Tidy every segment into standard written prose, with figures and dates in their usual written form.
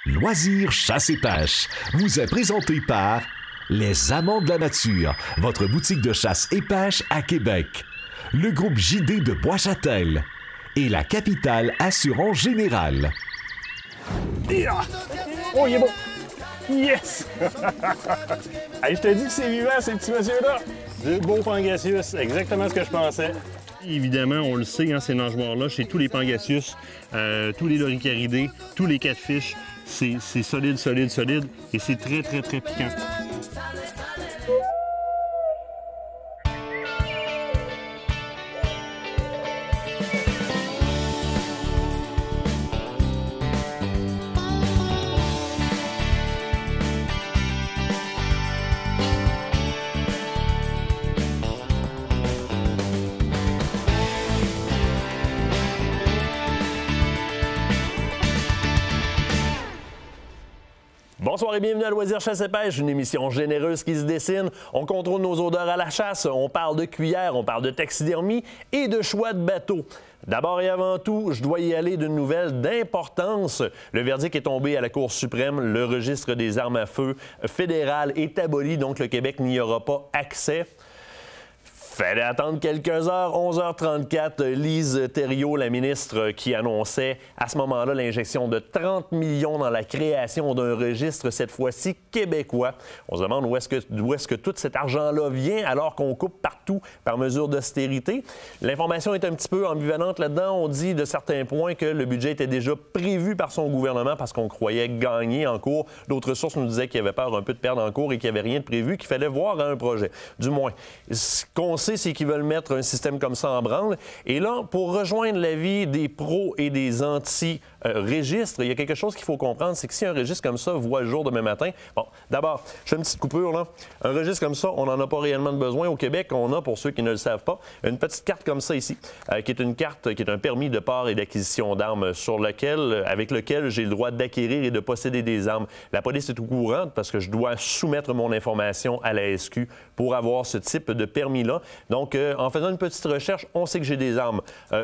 Loisirs chasse et pêche vous est présenté par Les Amants de la Nature, votre boutique de chasse et pêche à Québec, le groupe JD de Bois-Châtel et la Capitale Assurance Générale. Oh, il est bon! Yes! Hey, je te dis que c'est vivant, ces petits messieurs-là! Du beau Pangasius, exactement ce que je pensais. Évidemment, on le sait, hein, ces nageoires-là, chez tous les Pangasius, tous les loricaridés, tous les catfish, c'est solide, solide, solide et c'est très, très, très piquant. Bonsoir et bienvenue à Loisirs Chasse et Pêche, une émission généreuse qui se dessine. On contrôle nos odeurs à la chasse, on parle de cuillère, on parle de taxidermie et de choix de bateau. D'abord et avant tout, je dois y aller d'une nouvelle d'importance. Le verdict est tombé à la Cour suprême. Le registre des armes à feu fédéral est aboli, donc le Québec n'y aura pas accès. Fallait attendre quelques heures, 11h34, Lise Thériault, la ministre, qui annonçait à ce moment-là l'injection de 30 millions dans la création d'un registre, cette fois-ci québécois. On se demande d'où est-ce que tout cet argent-là vient alors qu'on coupe partout par mesure d'austérité. L'information est un petit peu ambivalente là-dedans. On dit de certains points que le budget était déjà prévu par son gouvernement parce qu'on croyait gagner en cours. D'autres sources nous disaient qu'il y avait peur un peu de perdre en cours et qu'il n'y avait rien de prévu, qu'il fallait voir un projet. Du moins, ce qu'on sait, c'est qu'ils veulent mettre un système comme ça en branle. Et là, pour rejoindre l'avis des pros et des anti-registres, il y a quelque chose qu'il faut comprendre, c'est que si un registre comme ça voit le jour demain matin, bon, d'abord, je fais une petite coupure, là. Un registre comme ça, on n'en a pas réellement de besoin. Au Québec, on a, pour ceux qui ne le savent pas, une petite carte comme ça ici, qui est une carte, qui est un permis de port et d'acquisition d'armes avec lequel j'ai le droit d'acquérir et de posséder des armes. La police est au courant parce que je dois soumettre mon information à la SQ pour avoir ce type de permis-là. Donc, en faisant une petite recherche, on sait que j'ai des armes.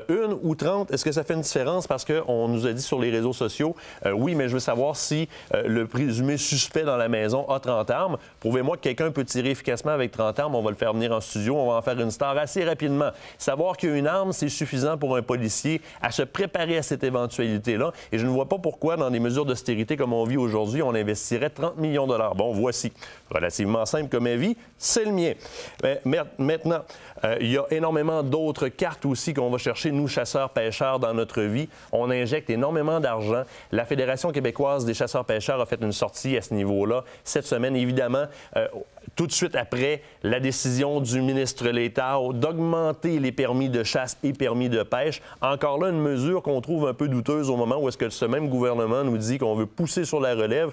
Une ou 30, est-ce que ça fait une différence? Parce qu'on nous a dit sur les réseaux sociaux, oui, mais je veux savoir si le présumé suspect dans la maison a 30 armes. Prouvez-moi que quelqu'un peut tirer efficacement avec 30 armes. On va le faire venir en studio. On va en faire une star assez rapidement. Savoir qu'il y a une arme, c'est suffisant pour un policier à se préparer à cette éventualité-là. Et je ne vois pas pourquoi, dans des mesures d'austérité comme on vit aujourd'hui, on investirait 30 millions de dollars. Bon, voici. Relativement simple comme avis, c'est le mien. Mais maintenant, il y a énormément d'autres cartes aussi qu'on va chercher, nous, chasseurs-pêcheurs, dans notre vie. On injecte énormément d'argent. La Fédération québécoise des chasseurs-pêcheurs a fait une sortie à ce niveau-là cette semaine. Évidemment, tout de suite après la décision du ministre Létard d'augmenter les permis de chasse et permis de pêche. Encore là, une mesure qu'on trouve un peu douteuse au moment où est-ce que ce même gouvernement nous dit qu'on veut pousser sur la relève.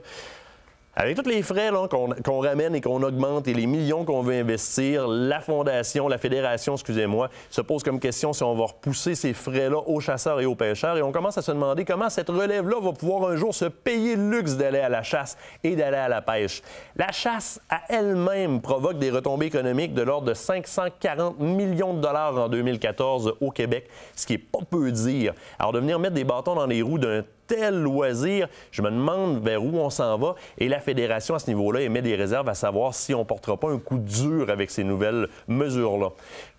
Avec tous les frais qu'on ramène et qu'on augmente et les millions qu'on veut investir, la fédération, excusez-moi, se pose comme question si on va repousser ces frais-là aux chasseurs et aux pêcheurs. Et on commence à se demander comment cette relève-là va pouvoir un jour se payer le luxe d'aller à la chasse et d'aller à la pêche. La chasse, à elle-même, provoque des retombées économiques de l'ordre de 540 millions de dollars en 2014 au Québec, ce qui est pas peu dire. Alors, de venir mettre des bâtons dans les roues d'un tel loisir, je me demande vers où on s'en va. Et la Fédération, à ce niveau-là, émet des réserves à savoir si on ne portera pas un coup dur avec ces nouvelles mesures-là.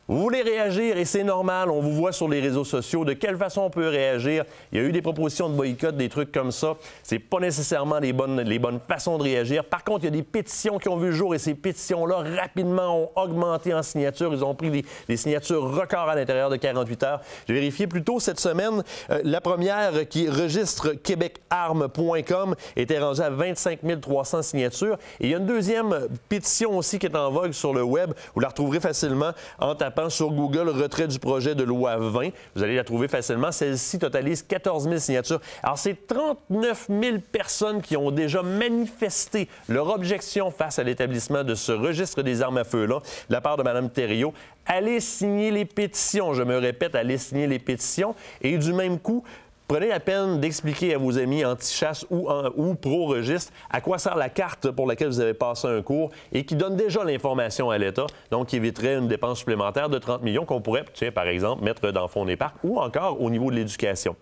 Vous voulez réagir et c'est normal, on vous voit sur les réseaux sociaux. De quelle façon on peut réagir? Il y a eu des propositions de boycott, des trucs comme ça. C'est pas nécessairement les bonnes façons de réagir. Par contre, il y a des pétitions qui ont vu le jour et ces pétitions-là, rapidement, ont augmenté en signatures. Ils ont pris des signatures records à l'intérieur de 48 heures. J'ai vérifié plus tôt cette semaine. La première, qui est registre-québecarmes.com, était rendue à 25 300 signatures. Et il y a une deuxième pétition aussi qui est en vogue sur le web. Vous la retrouverez facilement en tapant sur Google « Retrait du projet de loi 20 ». Vous allez la trouver facilement. Celle-ci totalise 14 000 signatures. Alors, c'est 39 000 personnes qui ont déjà manifesté leur objection face à l'établissement de ce registre des armes à feu-là, de la part de Mme Thériault. Allez signer les pétitions. Je me répète, allez signer les pétitions. Et du même coup, prenez la peine d'expliquer à vos amis anti-chasse ou pro-registre à quoi sert la carte pour laquelle vous avez passé un cours et qui donne déjà l'information à l'État, donc qui éviterait une dépense supplémentaire de 30 millions qu'on pourrait, par exemple, mettre dans le fonds d'épargne ou encore au niveau de l'éducation.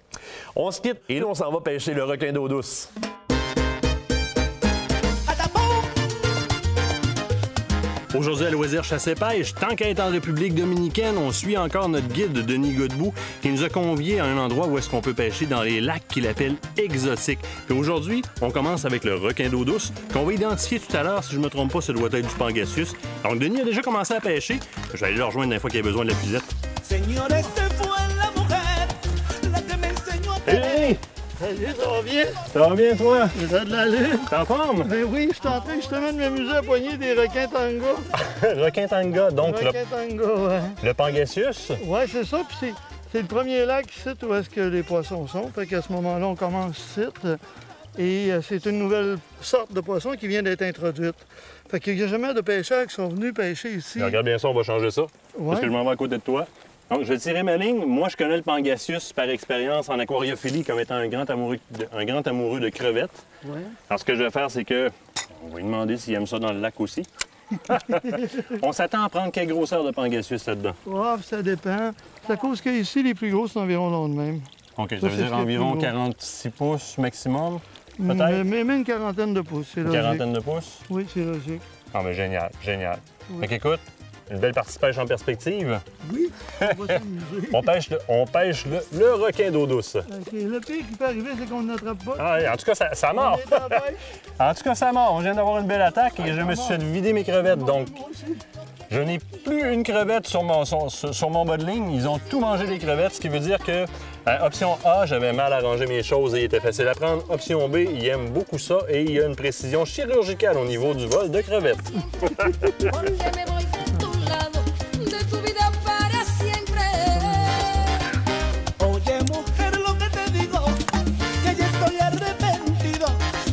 On se quitte et là, on s'en va pêcher le requin d'eau douce. Aujourd'hui à Loisirs Chasse et Pêche, tant qu'à être en République dominicaine, on suit encore notre guide Denis Godbout qui nous a conviés à un endroit où est-ce qu'on peut pêcher dans les lacs qu'il appelle exotiques. Puis aujourd'hui, on commence avec le requin d'eau douce qu'on va identifier tout à l'heure. Si je ne me trompe pas, ça doit être du Pangasius. Donc Denis a déjà commencé à pêcher. Je vais aller le rejoindre une fois qu'il a besoin de la pisette. Hey! Salut, ça va bien? Ça va bien toi? T'as de l'allure? T'es en forme? Ben oui, je suis en train justement de m'amuser à poigner des requins tanga. Requin tanga, donc Requins tanga, ouais. le Pangasius. Ouais, c'est ça, puis c'est le premier lac ici où est-ce que les poissons sont. Fait qu'à ce moment-là, on commence ici. Et c'est une nouvelle sorte de poisson qui vient d'être introduite. Fait qu'il n'y a jamais de pêcheurs qui sont venus pêcher ici. Alors, regarde bien ça, on va changer ça. Ouais. Parce que je m'en vais à côté de toi. Donc, je vais tirer ma ligne. Moi, je connais le Pangasius par expérience en aquariophilie comme étant un grand amoureux de crevettes. Ouais. Alors, ce que je vais faire, c'est que... On va lui demander s'il aime ça dans le lac aussi. On s'attend à prendre quelle grosseur de Pangasius là-dedans? Oh, ça dépend. C'est à cause qu'ici, les plus gros, c'est environ long de même. OK, ça Ça, veut c'est dire le environ plus gros. 46 pouces maximum, peut-être? Mais même une quarantaine de pouces, c'est Une logique. quarantaine de pouces? Oui, c'est logique. Ah, mais génial, génial. Oui. Fait qu'écoute, une belle partie pêche en perspective. Oui, on va s'amuser. On pêche le requin d'eau douce. OK, le pire qui peut arriver, c'est qu'on n'attrape pas. Ah, en tout cas, ça On mord. est dans la pêche. En tout cas, ça mord. On vient d'avoir une belle attaque et je me suis fait vider mes crevettes. Donc, Moi aussi. je n'ai plus une crevette sur mon bas de ligne. Ils ont tout mangé les crevettes, ce qui veut dire que, option A, j'avais mal à ranger mes choses et il était facile à prendre. Option B, il aime beaucoup ça et il y a une précision chirurgicale au niveau du vol de crevettes. Porque me voy de tu lado, de tu vida para siempre. Oye, mujer, lo que te digo, que ya estoy arrepentido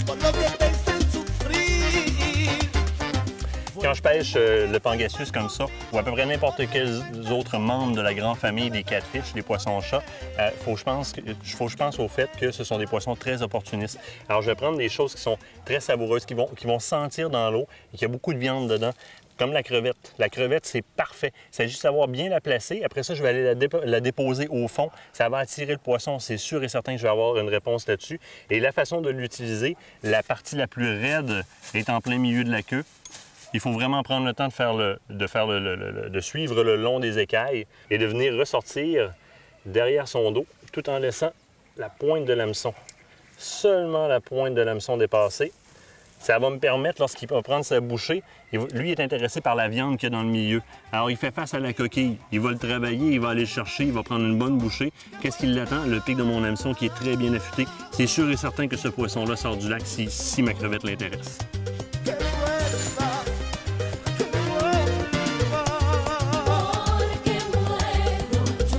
por lo que te hice sufrir. Quand je pêche le Pangasius comme ça, ou à peu près n'importe quels autres membres de la grande famille des catfish, des poissons-chats, faut que je pense au fait que ce sont des poissons très opportunistes. Alors, je vais prendre des choses qui sont très savoureuses, qui vont sentir dans l'eau et qu'il y a beaucoup de viande dedans, comme la crevette. La crevette, c'est parfait. Il s'agit de savoir bien la placer. Après ça, je vais aller la déposer au fond. Ça va attirer le poisson. C'est sûr et certain que je vais avoir une réponse là-dessus. Et la façon de l'utiliser, la partie la plus raide est en plein milieu de la queue. Il faut vraiment prendre le temps de suivre le long des écailles et de venir ressortir derrière son dos tout en laissant la pointe de l'hameçon. Seulement la pointe de l'hameçon dépassée. Ça va me permettre, lorsqu'il va prendre sa bouchée, lui est intéressé par la viande qu'il y a dans le milieu. Alors, il fait face à la coquille. Il va le travailler, il va aller le chercher, il va prendre une bonne bouchée. Qu'est-ce qui l'attend? Le pic de mon hameçon qui est très bien affûté. C'est sûr et certain que ce poisson-là sort du lac si ma crevette l'intéresse. Que vuelva, que vuelva. Porque muero yo.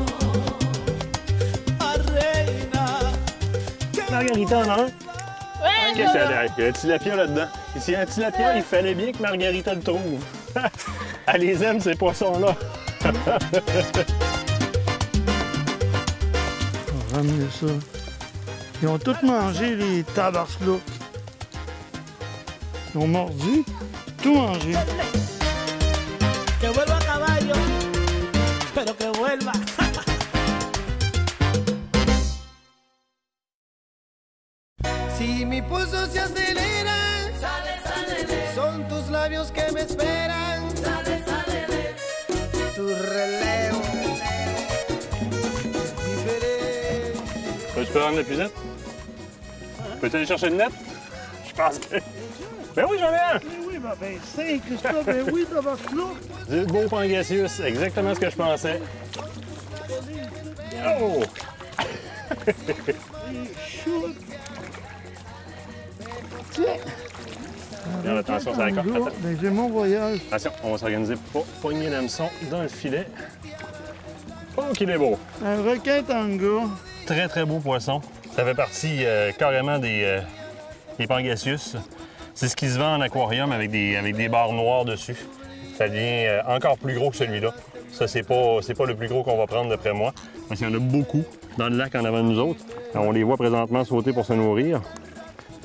A reina, que Margarita en a un? Qu'est-ce qu'il y a? Il y a un tilapia là-dedans. Et s'il y a un tilapia, il fallait bien que Margarita le trouve. Elle les aime, ces poissons-là. On va ramener ça. Ils ont tous mangé les tabards-là. Ils ont mordu, tout mangé. que vuelva caballo, pero que vuelva. Si mi pulso se acelera, son tus labios que me esperan. Tu relevo diferente. Tu peux rendre la pisette? Peux-tu aller chercher une nette? Je pense que... Ben oui, j'en ai un! Ben oui, ben c'est Christophe, ben oui, tabards-là. Du beau Pangasius, exactement ce que je pensais. Oh! Chou. Tiens. Regarde, attention, ça accorde. Attends. Ben, j'ai mon voyage. Attention, on va s'organiser pour pas pogner l'hameçon dans le filet. Oh, qu'il est beau! Un requin tanga. Très, très beau poisson. Ça fait partie carrément des Pangasius. C'est ce qui se vend en aquarium avec des barres noires dessus. Ça devient encore plus gros que celui-là. Ça, c'est pas le plus gros qu'on va prendre, d'après moi. Parce qu'il y en a beaucoup dans le lac en avant de nous autres. On les voit présentement sauter pour se nourrir.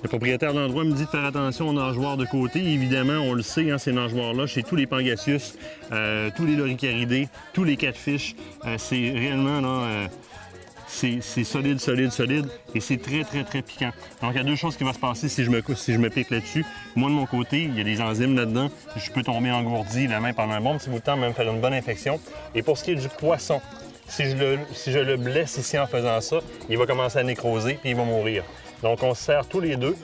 Le propriétaire de l'endroit me dit de faire attention aux nageoires de côté. Évidemment, on le sait, hein, ces nageoires-là, chez tous les Pangasius, tous les loricaridés, tous les catfish, c'est réellement là, c'est solide, solide, solide et c'est très, très, très piquant. Donc, il y a deux choses qui vont se passer si je me pique là-dessus. Moi, de mon côté, il y a des enzymes là-dedans. Je peux tomber engourdi la main pendant un bon petit bout de temps, même faire une bonne infection. Et pour ce qui est du poisson, si je le blesse ici en faisant ça, il va commencer à nécroser et il va mourir. Donc, on se sert tous les deux.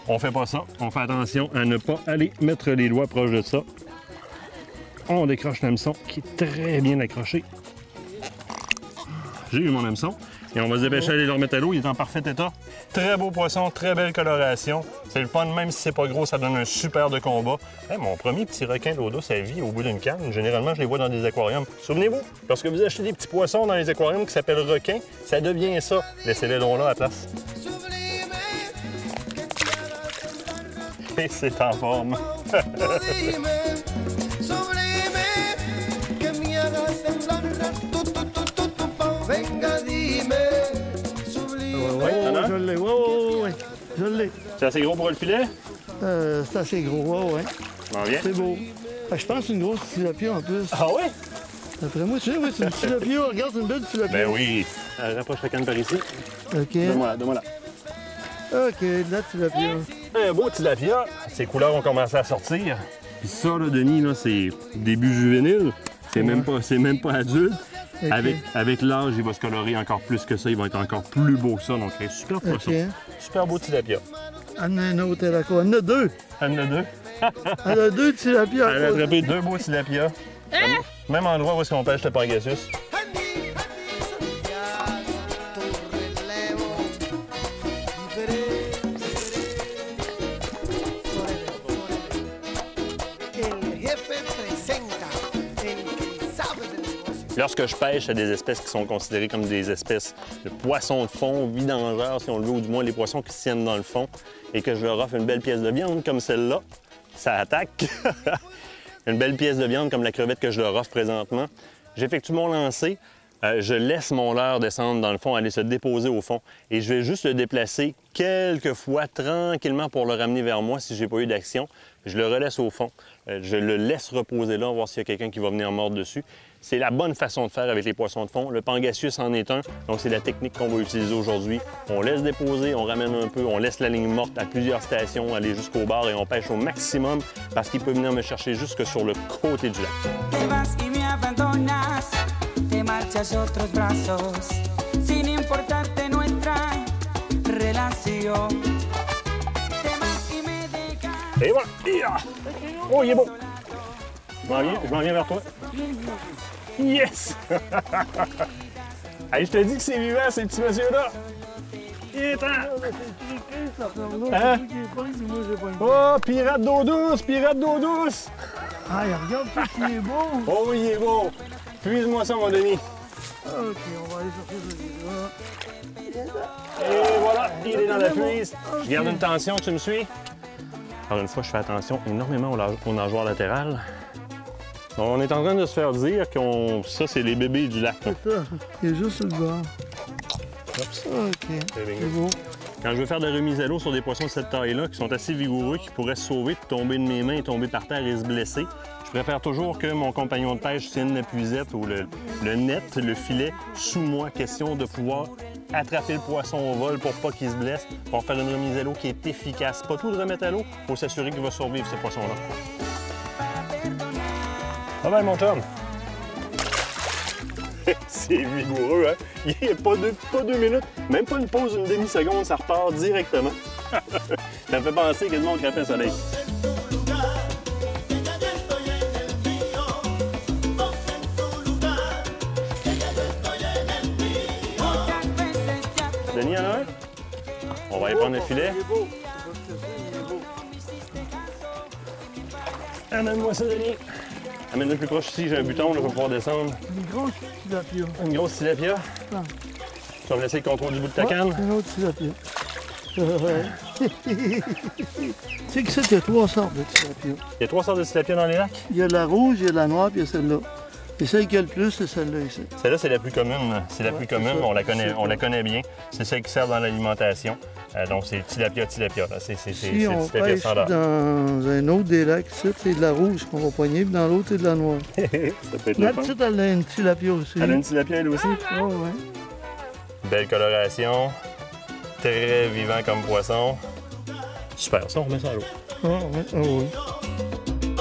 On fait pas ça. On fait attention à ne pas aller mettre les doigts proches de ça. On décroche l'hameçon qui est très bien accroché. J'ai eu mon hameçon. Et on va se dépêcher d'aller le remettre à l'eau. Il est en parfait état. Très beau poisson, très belle coloration. C'est le fun, même si c'est pas gros, ça donne un super de combat. Hey, mon premier petit requin d'eau douce, ça vit au bout d'une canne. Généralement, je les vois dans des aquariums. Souvenez-vous, lorsque vous achetez des petits poissons dans les aquariums qui s'appellent requins, ça devient ça. Laissez-les donc là à la place. Et c'est en forme. Je l'ai, ouais. Je l'ai. C'est assez gros pour le filet? C'est assez gros, ouais. M'en viens. C'est beau. Je pense que c'est une grosse tilapia en plus. Ah oui? D'après moi, tu sais, oui, c'est une tilapia. Regarde, c'est une belle tilapia. Ben oui. Rapproche la canne par ici. OK. Donne-moi là. OK, de la tilapia. Un beau tilapia. Ses couleurs ont commencé à sortir. Puis ça, là, Denis, là, c'est début juvénile. C'est même pas adulte. Okay. Avec l'âge, il va se colorer encore plus que ça. Il va être encore plus beau que ça. Donc, un super poisson. Okay. Super beau tilapia. Elle en a un autre, elle a quoi? Elle en a deux. Elle en a deux. Elle a deux tilapias. Elle a attrapé deux beaux tilapias. Même endroit où est-ce qu'on pêche le Pangasius. Lorsque je pêche à des espèces qui sont considérées comme des espèces de poissons de fond, vidangeurs, si on le veut, ou du moins les poissons qui se tiennent dans le fond, et que je leur offre une belle pièce de viande comme celle-là, ça attaque. Une belle pièce de viande comme la crevette que je leur offre présentement. J'effectue mon lancer, je laisse mon leurre descendre dans le fond, aller se déposer au fond, et je vais juste le déplacer quelques fois tranquillement pour le ramener vers moi si j'ai pas eu d'action. Je le relaisse au fond, je le laisse reposer là, voir s'il y a quelqu'un qui va venir mordre dessus. C'est la bonne façon de faire avec les poissons de fond. Le Pangasius en est un, donc c'est la technique qu'on va utiliser aujourd'hui. On laisse déposer, on ramène un peu, on laisse la ligne morte à plusieurs stations, aller jusqu'au bar et on pêche au maximum parce qu'il peut venir me chercher jusque sur le côté du lac. Te vas y me abandonas, te marchas a otros brazos, sin importarte nuestra relación. Te vas y me dejas. Et voilà! Oh, il est beau! Je m'en viens vers toi. Yes! Hey, je te dis que c'est vivant, ces petits messieurs-là! Il est temps! Hein? Oh, pirate d'eau douce! Pirate d'eau douce! Ah, regarde tout ce qui est beau. Oh oui, il est beau! Puise-moi ça, mon Denis. OK, on va aller chercher celui-là. Et voilà, il est dans la puise. Je garde une tension, tu me suis? Encore une fois, je fais attention énormément aux nageoires latérales. On est en train de se faire dire que ça, c'est les bébés du lac. C'est ça. Il est juste sur le bord. OK, c'est beau. Quand je veux faire de la remise à l'eau sur des poissons de cette taille-là, qui sont assez vigoureux, qui pourraient se sauver, tomber de mes mains et tomber par terre et se blesser, je préfère toujours que mon compagnon de pêche tienne la puisette ou le net, le filet, sous moi. Question de pouvoir attraper le poisson au vol pour pas qu'il se blesse, pour faire une remise à l'eau qui est efficace. Pas tout de remettre à l'eau, il faut s'assurer qu'il va survivre, ce poisson-là. Ah ben, mon chum! C'est vigoureux, hein? Il n'y a pas deux minutes, même pas une pause d'une demi-seconde, ça repart directement. Ça me fait penser quasiment au café soleil. Denis, il y en a un? On va aller prendre le filet. Il est beau. Amène-moi ça, Denis. Amène-le plus proche ici, j'ai un buton, là, je vais pouvoir descendre. Une grosse tilapia. Une grosse tilapia. Ah. Tu vas me laisser le contrôle du bout de ta Ouais, canne? une autre tilapia. Tu sais que il y a trois sortes de tilapia. Il y a trois sortes de tilapia dans les lacs? Il y a la rouge, il y a la noire, puis il y a celle-là. Et celle qui a le plus, c'est celle-là ici. Celle-là, c'est la plus commune. C'est la plus commune, ça. on la connaît bien. C'est celle qui sert dans l'alimentation. Donc, c'est tilapia. Là. C'est Si on tilapia pêche standard. dans un autre des lacs, c'est de la rouge qu'on va poigner, puis dans l'autre, c'est de la noire. Ça peut être La le fun. petite, elle a une tilapia aussi. Elle a une tilapia, elle aussi? Oh, ouais. Belle coloration. Très vivant comme poisson. Super, ça, on remet ça à l'eau. Ah, oui, ah oui.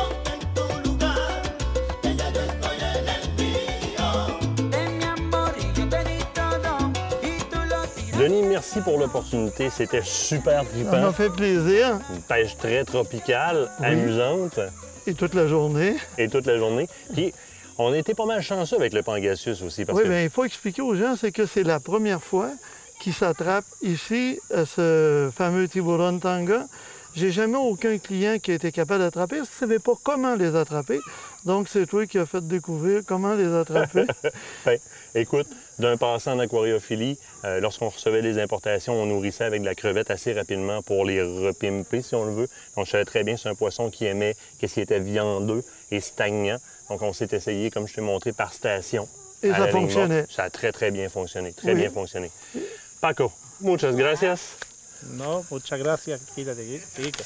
De mi amor y yo te di todo y tú lo tiras. Denis, merci pour l'opportunité. C'était super Ça trippant. m'a fait plaisir. Une pêche très tropicale, amusante, Et toute la journée. et toute la journée. Puis, on a été pas mal chanceux avec le pangasius aussi, parce Oui, que bien, il faut expliquer aux gens, c'est que c'est la première fois qu'ils s'attrapent ici, ce fameux tiburon tanga. J'ai jamais aucun client qui a été capable d'attraper, parce qu'il ne savait pas comment les attraper. Donc, c'est toi qui as fait découvrir comment les attraper. Ben, écoute, d'un passant en aquariophilie, lorsqu'on recevait les importations, on nourrissait avec de la crevette assez rapidement pour les repimper, si on le veut. Donc, je savais très bien que c'est un poisson qui aimait qu'est-ce qui était viandeux et stagnant. Donc, on s'est essayé, comme je t'ai montré, par station. Et à ça la ligne fonctionnait. morte. Ça a très, très bien fonctionné. Très Oui. bien fonctionné. Paco, muchas gracias. No, muchas gracias, quítate, Kike.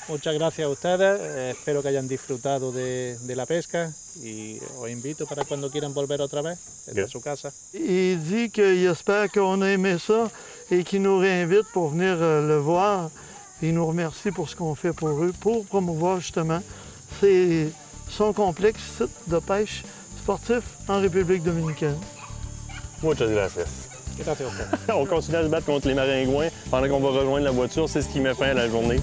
Muchas gracias a ustedes, espero que hayan disfrutado de la pesca y os invito para cuando quieran volver otra vez, esta Bien. es su casa. Il dit qu'il espère qu'on a aimé ça et qu'il nous réinvite pour venir le voir. Il nous remercie pour ce qu'on fait pour eux, pour promouvoir justement son complexe site de pêche sportif en République dominicaine. Muchas gracias. Gracias a ustedes. On continue à se battre contre les maringouins pendant qu'on va rejoindre la voiture. C'est ce qui met fin à la journée.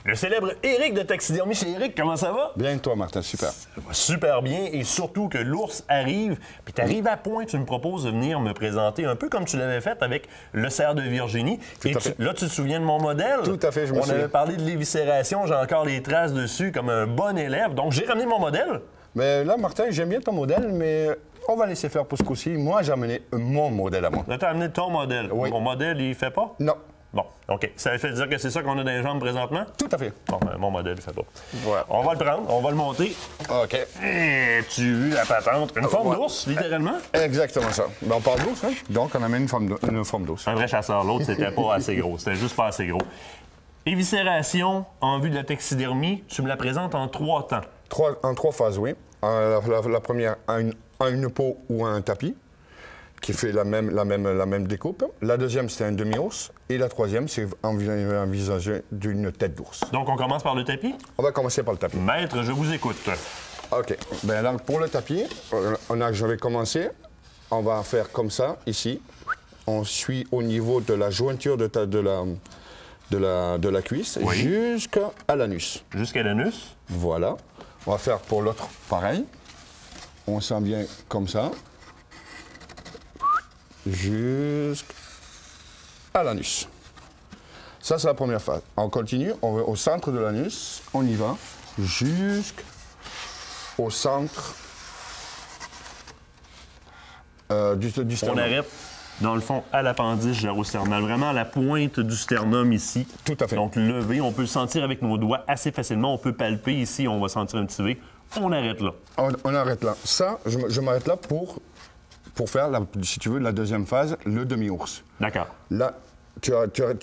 Le célèbre Éric de Taxidermie chez Éric, comment ça va? Bien, toi, Martin, super. Ça va super bien et surtout que l'ours arrive. Puis tu arrives à point, tu me proposes de venir me présenter un peu comme tu l'avais fait avec le cerf de Virginie. Tout Et à fait. là, tu te souviens de mon modèle? Tout à fait, je me On souviens. avait parlé de l'éviscération, j'ai encore les traces dessus comme un bon élève. Donc j'ai ramené mon modèle. Mais là, Martin, j'aime bien ton modèle, mais on va laisser faire pour ce coup-ci. Moi, j'ai amené mon modèle à moi. Là, tu as amené ton modèle. Oui. Mon modèle, il fait pas? Non, Bon, OK. Ça fait dire que c'est ça qu'on a dans les jambes présentement? tout à fait. Bon, ben, mon modèle, il fait pas. Voilà. On va le prendre, on va le monter. OK. Et tu as vu la patente? Une forme ouais. d'ours, littéralement? Exactement ça. Ben, on parle d'ours, hein? Donc, on amène une forme d'ours. Un vrai chasseur. L'autre, c'était pas assez gros. C'était juste pas assez gros. Éviscération en vue de la taxidermie, tu me la présentes en 3 temps. En 3 phases, oui. La première, à une peau ou à un tapis, qui fait la même découpe. La deuxième, c'est un demi-ours. Et la troisième, c'est envisager d'une tête d'ours. Donc, on commence par le tapis. On va commencer par le tapis. Maître, je vous écoute. OK. Ben là, pour le tapis, je vais commencer. On va faire comme ça, ici. On suit au niveau de la jointure de la cuisse Oui. jusqu'à l'anus. Jusqu'à l'anus. Voilà. On va faire pour l'autre pareil. On sent bien comme ça. Jusqu'à l'anus. Ça, c'est la première phase. On continue, on va au centre de l'anus, on y va, jusqu'au centre du On sternum. arrête, dans le fond, à l'appendice gyrosternal. Vraiment à la pointe du sternum ici. Tout à fait. Donc, levé, on peut le sentir avec nos doigts assez facilement. On peut palper ici, on va sentir un petit V. On arrête là. On arrête là. Ça, je m'arrête là pour faire, si tu veux, la deuxième phase, le demi-ours. D'accord. Là, tu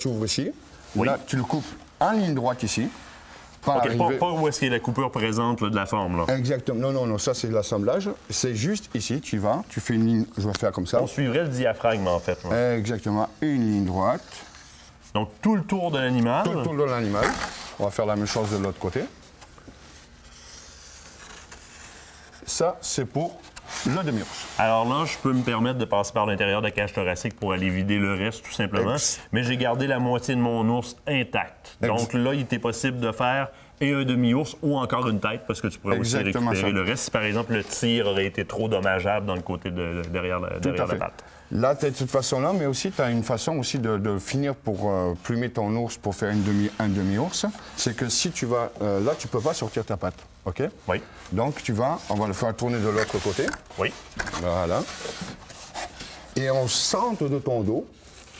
ouvres ici. Oui. Là, tu le coupes en ligne droite ici. Pas OK, arriver- pas où est-ce qu'il y a la coupure présente là, de la forme, là. Exactement. Non, ça, c'est l'assemblage. C'est juste ici, tu vas, tu fais une ligne, je vais faire comme ça. On suivrait le diaphragme, en fait. là. Exactement, une ligne droite. Donc, tout le tour de l'animal. Tout le tour de l'animal. On va faire la même chose de l'autre côté. Ça, c'est pour le demi-ours. Alors là, je peux me permettre de passer par l'intérieur de la cage thoracique pour aller vider le reste, tout simplement. Mais j'ai gardé la moitié de mon ours intacte. Donc là, il était possible de faire et un demi-ours ou encore une tête, parce que tu pourrais aussi Exactement récupérer ça. le reste si, par exemple, le tir aurait été trop dommageable dans le côté derrière la patte. Là, tu as de cette façon-là, mais aussi, tu as une façon aussi de finir pour plumer ton ours pour faire un demi-ours. C'est que si tu vas... là, tu peux pas sortir ta patte, OK? Oui. Donc, on va le faire tourner de l'autre côté. Oui. Voilà. Et en centre de ton dos,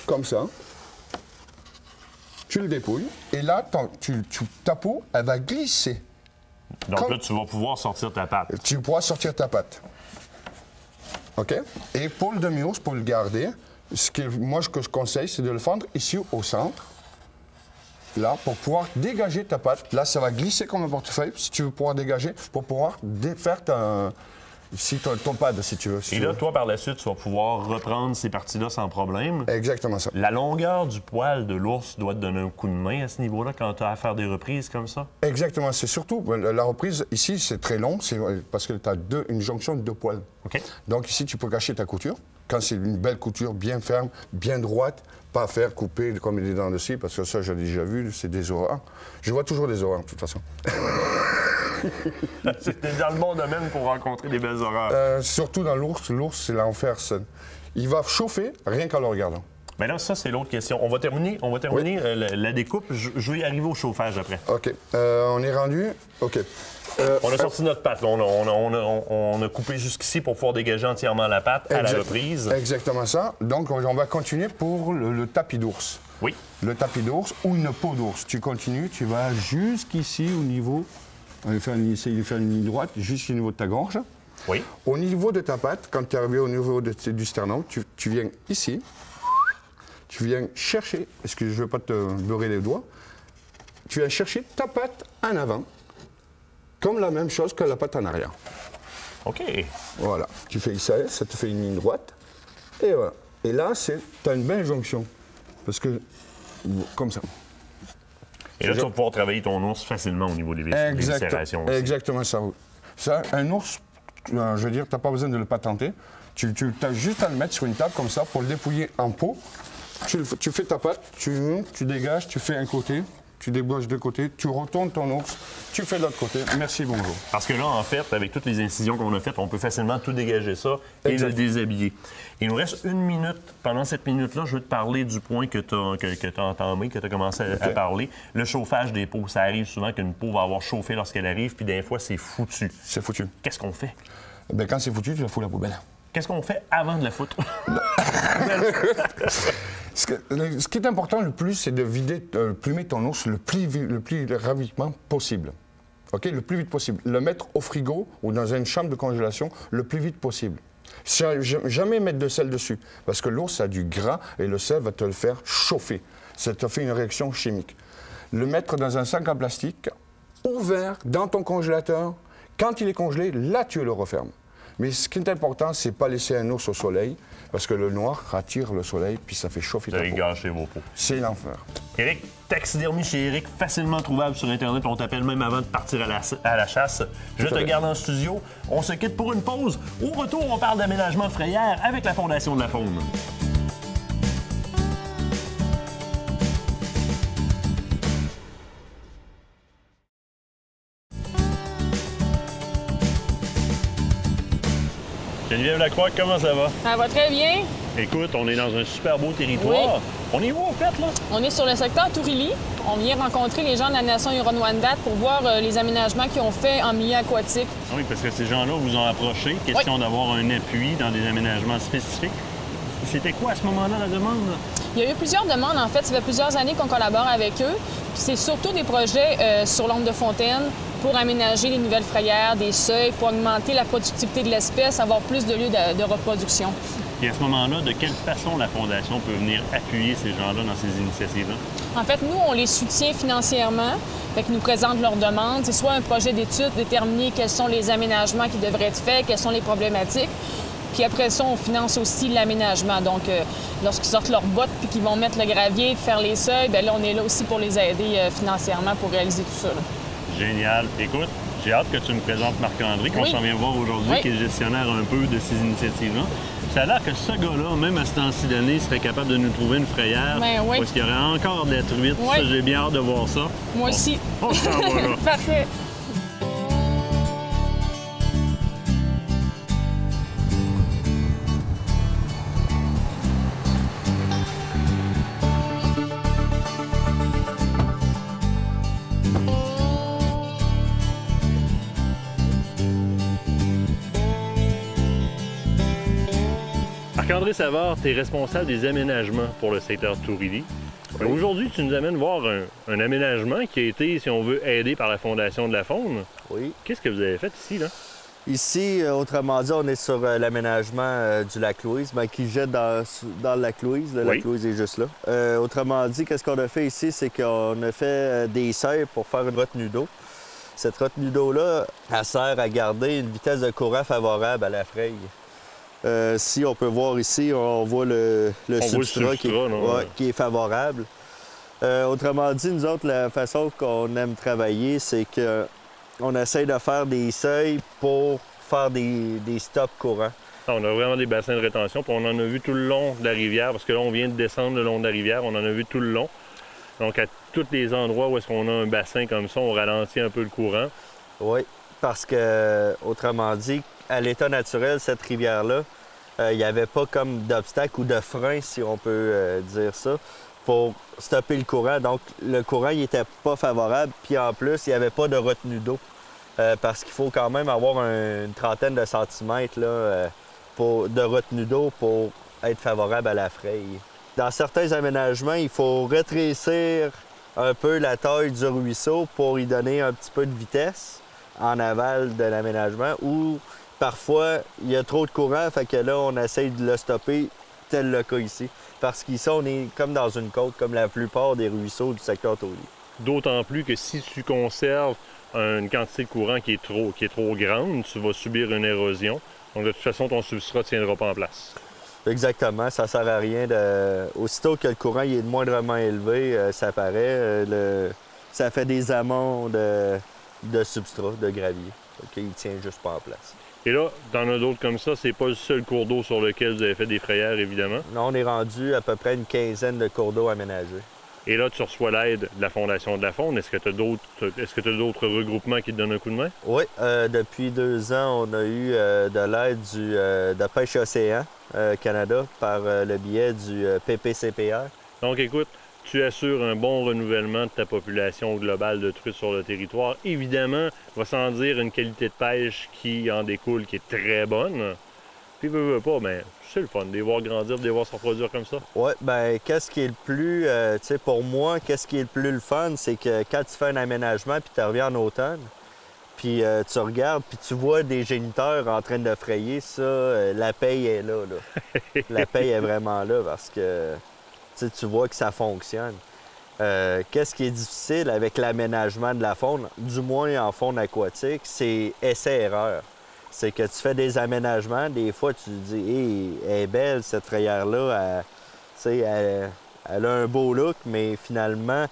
comme ça, tu le dépouilles. Et là, ta peau, elle va glisser. Donc Comme- là, tu vas pouvoir sortir ta patte. Tu pourras sortir ta patte. OK? Et pour le demi-ours, pour le garder, ce que je conseille, c'est de le fendre ici au centre. là, pour pouvoir dégager ta pâte. Là, ça va glisser comme un portefeuille, si tu veux pouvoir dégager, pour pouvoir défaire ton pad, si tu veux. Et là, toi, par la suite, tu vas pouvoir reprendre ces parties-là sans problème. Exactement ça. La longueur du poil de l'ours doit te donner un coup de main à ce niveau-là quand tu as à faire des reprises comme ça? Exactement. C'est surtout, la reprise, ici, c'est très long, c'est parce que tu as une jonction de 2 poils. OK. Donc ici, tu peux cacher ta couture. Quand c'est une belle couture, bien ferme, bien droite, pas faire couper comme il est dans le scie, parce que ça, j'ai déjà vu, c'est des horreurs. Je vois toujours des horreurs, de toute façon. C'était dans le bon domaine pour rencontrer des belles horreurs. Surtout dans l'ours, c'est l'enfer. Il va chauffer rien qu'en le regardant. Mais là, ça, c'est l'autre question. On va terminer la découpe. Je vais y arriver au chauffage après. OK. On est rendu. OK. On a sorti notre pâte. Là. On a coupé jusqu'ici pour pouvoir dégager entièrement la pâte à la reprise. Exactement ça. Donc, on va continuer pour le tapis d'ours. Oui. Le tapis d'ours ou une peau d'ours. Tu continues, tu vas jusqu'ici au niveau... On va essayer de faire une ligne droite jusqu'au niveau de ta gorge. Oui. Au niveau de ta patte, quand tu es arrivé au niveau du sternum, tu viens ici. Tu viens chercher, parce que je ne veux pas te beurrer les doigts, tu viens chercher ta patte en avant, comme la même chose que la patte en arrière. OK. Voilà. Tu fais ça, ça te fait une ligne droite. Et voilà. Et là, tu as une belle jonction. Parce que, comme ça. Et là, tu vas pouvoir travailler ton ours facilement au niveau des viscérations aussi. Exactement ça. Ça, un ours, je veux dire, tu n'as pas besoin de le patenter. Tu as juste à le mettre sur une table comme ça pour le dépouiller en peau. Tu fais ta pâte, tu dégages, tu fais un côté, tu débouches de côté, tu retournes ton ours, tu fais de l'autre côté. Merci, bonjour. Parce que là, en fait, avec toutes les incisions qu'on a faites, on peut facilement tout dégager ça et le déshabiller. Il nous reste 1 minute. Pendant cette minute-là, je veux te parler du point que tu as entamé, que tu as commencé à parler. Le chauffage des peaux. Ça arrive souvent qu'une peau va avoir chauffé lorsqu'elle arrive, puis des fois, c'est foutu. C'est foutu. Qu'est-ce qu'on fait? Bien, quand c'est foutu, tu la fous à la poubelle. Qu'est-ce qu'on fait avant de la foutre? Ce qui est important le plus, c'est de plumer ton ours le plus rapidement possible. OK? Le plus vite possible. Le mettre au frigo ou dans une chambre de congélation le plus vite possible. Jamais mettre de sel dessus, parce que l'ours a du gras et le sel va te le faire chauffer. Ça te fait une réaction chimique. Le mettre dans un sac en plastique, ouvert, dans ton congélateur. Quand il est congelé, là, tu le refermes. Mais ce qui est important, c'est pas laisser un ours au soleil, parce que le noir attire le soleil, puis ça fait chauffer ta peau. Ça gâche vos peaux. C'est l'enfer. Éric, taxidermie chez Éric, facilement trouvable sur Internet. On t'appelle même avant de partir à la chasse. Je te garde en studio. On se quitte pour une pause. Au retour, on parle d'aménagement frayère avec la Fondation de la Faune. Geneviève Lacroix, comment ça va? Ça va très bien. Écoute, on est dans un super beau territoire. Oui. On est où, en fait, là? On est sur le secteur Tourili. On vient rencontrer les gens de la Nation Huron-Wendat pour voir les aménagements qu'ils ont faits en milieu aquatique. Oui, parce que ces gens-là vous ont approché. Question d'avoir un appui dans des aménagements spécifiques. C'était quoi, à ce moment-là, la demande? Il y a eu plusieurs demandes, en fait. Ça fait plusieurs années qu'on collabore avec eux. Puis c'est surtout des projets sur l'ombre de fontaine pour aménager les nouvelles frayères, des seuils, pour augmenter la productivité de l'espèce, avoir plus de lieux de reproduction. Et à ce moment-là, de quelle façon la Fondation peut venir appuyer ces gens-là dans ces initiatives-là? En fait, nous, on les soutient financièrement. Fait qu'ils nous présentent leurs demandes. C'est soit un projet d'étude, déterminer quels sont les aménagements qui devraient être faits, quelles sont les problématiques. Puis après ça, on finance aussi l'aménagement. Donc, lorsqu'ils sortent leurs bottes puis qu'ils vont mettre le gravier, faire les seuils, bien là, on est là aussi pour les aider financièrement pour réaliser tout ça. Là. Génial. Écoute, j'ai hâte que tu me présentes Marc-André, qu'on s'en vient voir aujourd'hui, qui est gestionnaire un peu de ces initiatives-là. Ça a l'air que ce gars-là, même à ce temps-ci d'année, serait capable de nous trouver une frayère. Ben oui. Parce qu'il y aurait encore de la truite. Oui. Ça, j'ai bien hâte de voir ça. Moi aussi. On s'en va là. Parfait. Marc-André Savard, tu es responsable des aménagements pour le secteur Tourili. Oui. Aujourd'hui, tu nous amènes voir un aménagement qui a été, si on veut, aidé par la Fondation de la Faune. Oui. Qu'est-ce que vous avez fait ici, là? Ici, autrement dit, on est sur l'aménagement du lac Louise, qui jette dans le lac Louise. Le lac Louise est juste là. Autrement dit, qu'est-ce qu'on a fait ici, c'est qu'on a fait des seuils pour faire une retenue d'eau. Cette retenue d'eau-là, elle sert à garder une vitesse de courant favorable à la fraye. Si on peut voir ici, on voit le substrat qui est favorable. Autrement dit, nous autres, la façon qu'on aime travailler, c'est qu'on essaie de faire des seuils pour faire des stops courants. On a vraiment des bassins de rétention, puis on en a vu tout le long de la rivière, parce que là, on vient de descendre le long de la rivière, on en a vu tout le long. Donc, à tous les endroits où est-ce qu'on a un bassin comme ça, on ralentit un peu le courant. Oui, parce que, autrement dit, à l'état naturel, cette rivière-là, il n'y avait pas comme d'obstacle ou de frein, si on peut dire ça, pour stopper le courant. Donc, le courant, il n'était pas favorable. Puis en plus, il n'y avait pas de retenue d'eau. Parce qu'il faut quand même avoir une trentaine de centimètres là, de retenue d'eau pour être favorable à la fraye. Dans certains aménagements, il faut rétrécir un peu la taille du ruisseau pour y donner un petit peu de vitesse en aval de l'aménagement. Ou parfois, il y a trop de courant, fait que là, on essaye de le stopper, tel le cas ici. Parce qu'ici, on est comme dans une côte, comme la plupart des ruisseaux du secteur taurier. D'autant plus que si tu conserves une quantité de courant qui est trop grande, tu vas subir une érosion. Donc, de toute façon, ton substrat ne tiendra pas en place. Exactement. Ça ne sert à rien de... Aussitôt que le courant il est moindrement élevé, ça paraît. Ça fait des amonts de substrat, de gravier. Il ne tient juste pas en place. Et là, t'en as d'autres comme ça. C'est pas le seul cours d'eau sur lequel vous avez fait des frayères, évidemment. Non, on est rendu à peu près une quinzaine de cours d'eau aménagés. Et là, tu reçois l'aide de la Fondation de la Faune. Est-ce que tu as d'autres regroupements qui te donnent un coup de main? Oui. Depuis 2 ans, on a eu de l'aide de Pêche Océan Canada par le biais du PPCPR. Donc, écoute, tu assures un bon renouvellement de ta population globale de truites sur le territoire. Évidemment, va sans dire une qualité de pêche qui en découle, qui est très bonne. Puis, veux pas, mais c'est le fun de les voir grandir, de les voir se reproduire comme ça. Oui, bien, qu'est-ce qui est le plus, tu sais, pour moi, qu'est-ce qui est le plus le fun, c'est que quand tu fais un aménagement puis tu reviens en automne, puis tu regardes, puis tu vois des géniteurs en train de frayer, ça, la paye est là. La paye est vraiment là parce que tu vois que ça fonctionne. Qu'est-ce qui est difficile avec l'aménagement de la faune, du moins en faune aquatique, c'est essai-erreur. C'est que tu fais des aménagements, des fois tu te dis hey, elle est belle cette frayère-là, elle a un beau look, mais finalement,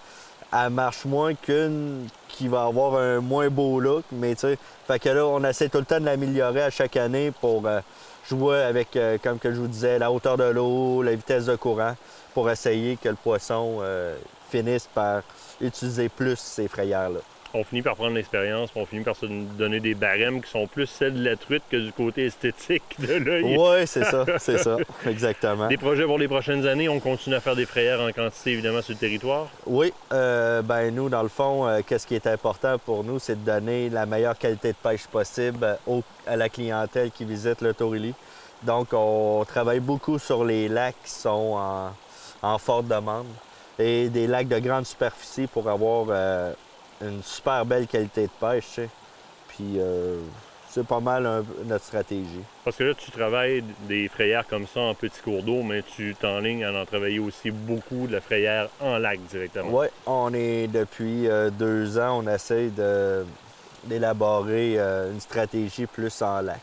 elle marche moins qu'une qui va avoir un moins beau look. Mais tu sais, fait que là, on essaie tout le temps de l'améliorer à chaque année pour jouer avec, comme que je vous disais, la hauteur de l'eau, la vitesse de courant, pour essayer que le poisson finisse par utiliser plus ces frayères-là. On finit par prendre l'expérience, on finit par se donner des barèmes qui sont plus celles de la truite que du côté esthétique de l'œil. Oui, c'est ça, exactement. Des projets pour les prochaines années, on continue à faire des frayères en quantité, évidemment, sur le territoire? Oui, ben nous, dans le fond, qu'est-ce qui est important pour nous, c'est de donner la meilleure qualité de pêche possible à la clientèle qui visite le Torili. Donc, on travaille beaucoup sur les lacs qui sont en forte demande et des lacs de grande superficie pour avoir une super belle qualité de pêche, tu sais. Puis c'est pas mal notre stratégie. Parce que là, tu travailles des frayères comme ça en petits cours d'eau, mais tu t'enlignes à en travailler aussi beaucoup de la frayère en lac directement. Oui, on est depuis 2 ans, on essaie d'élaborer une stratégie plus en lac.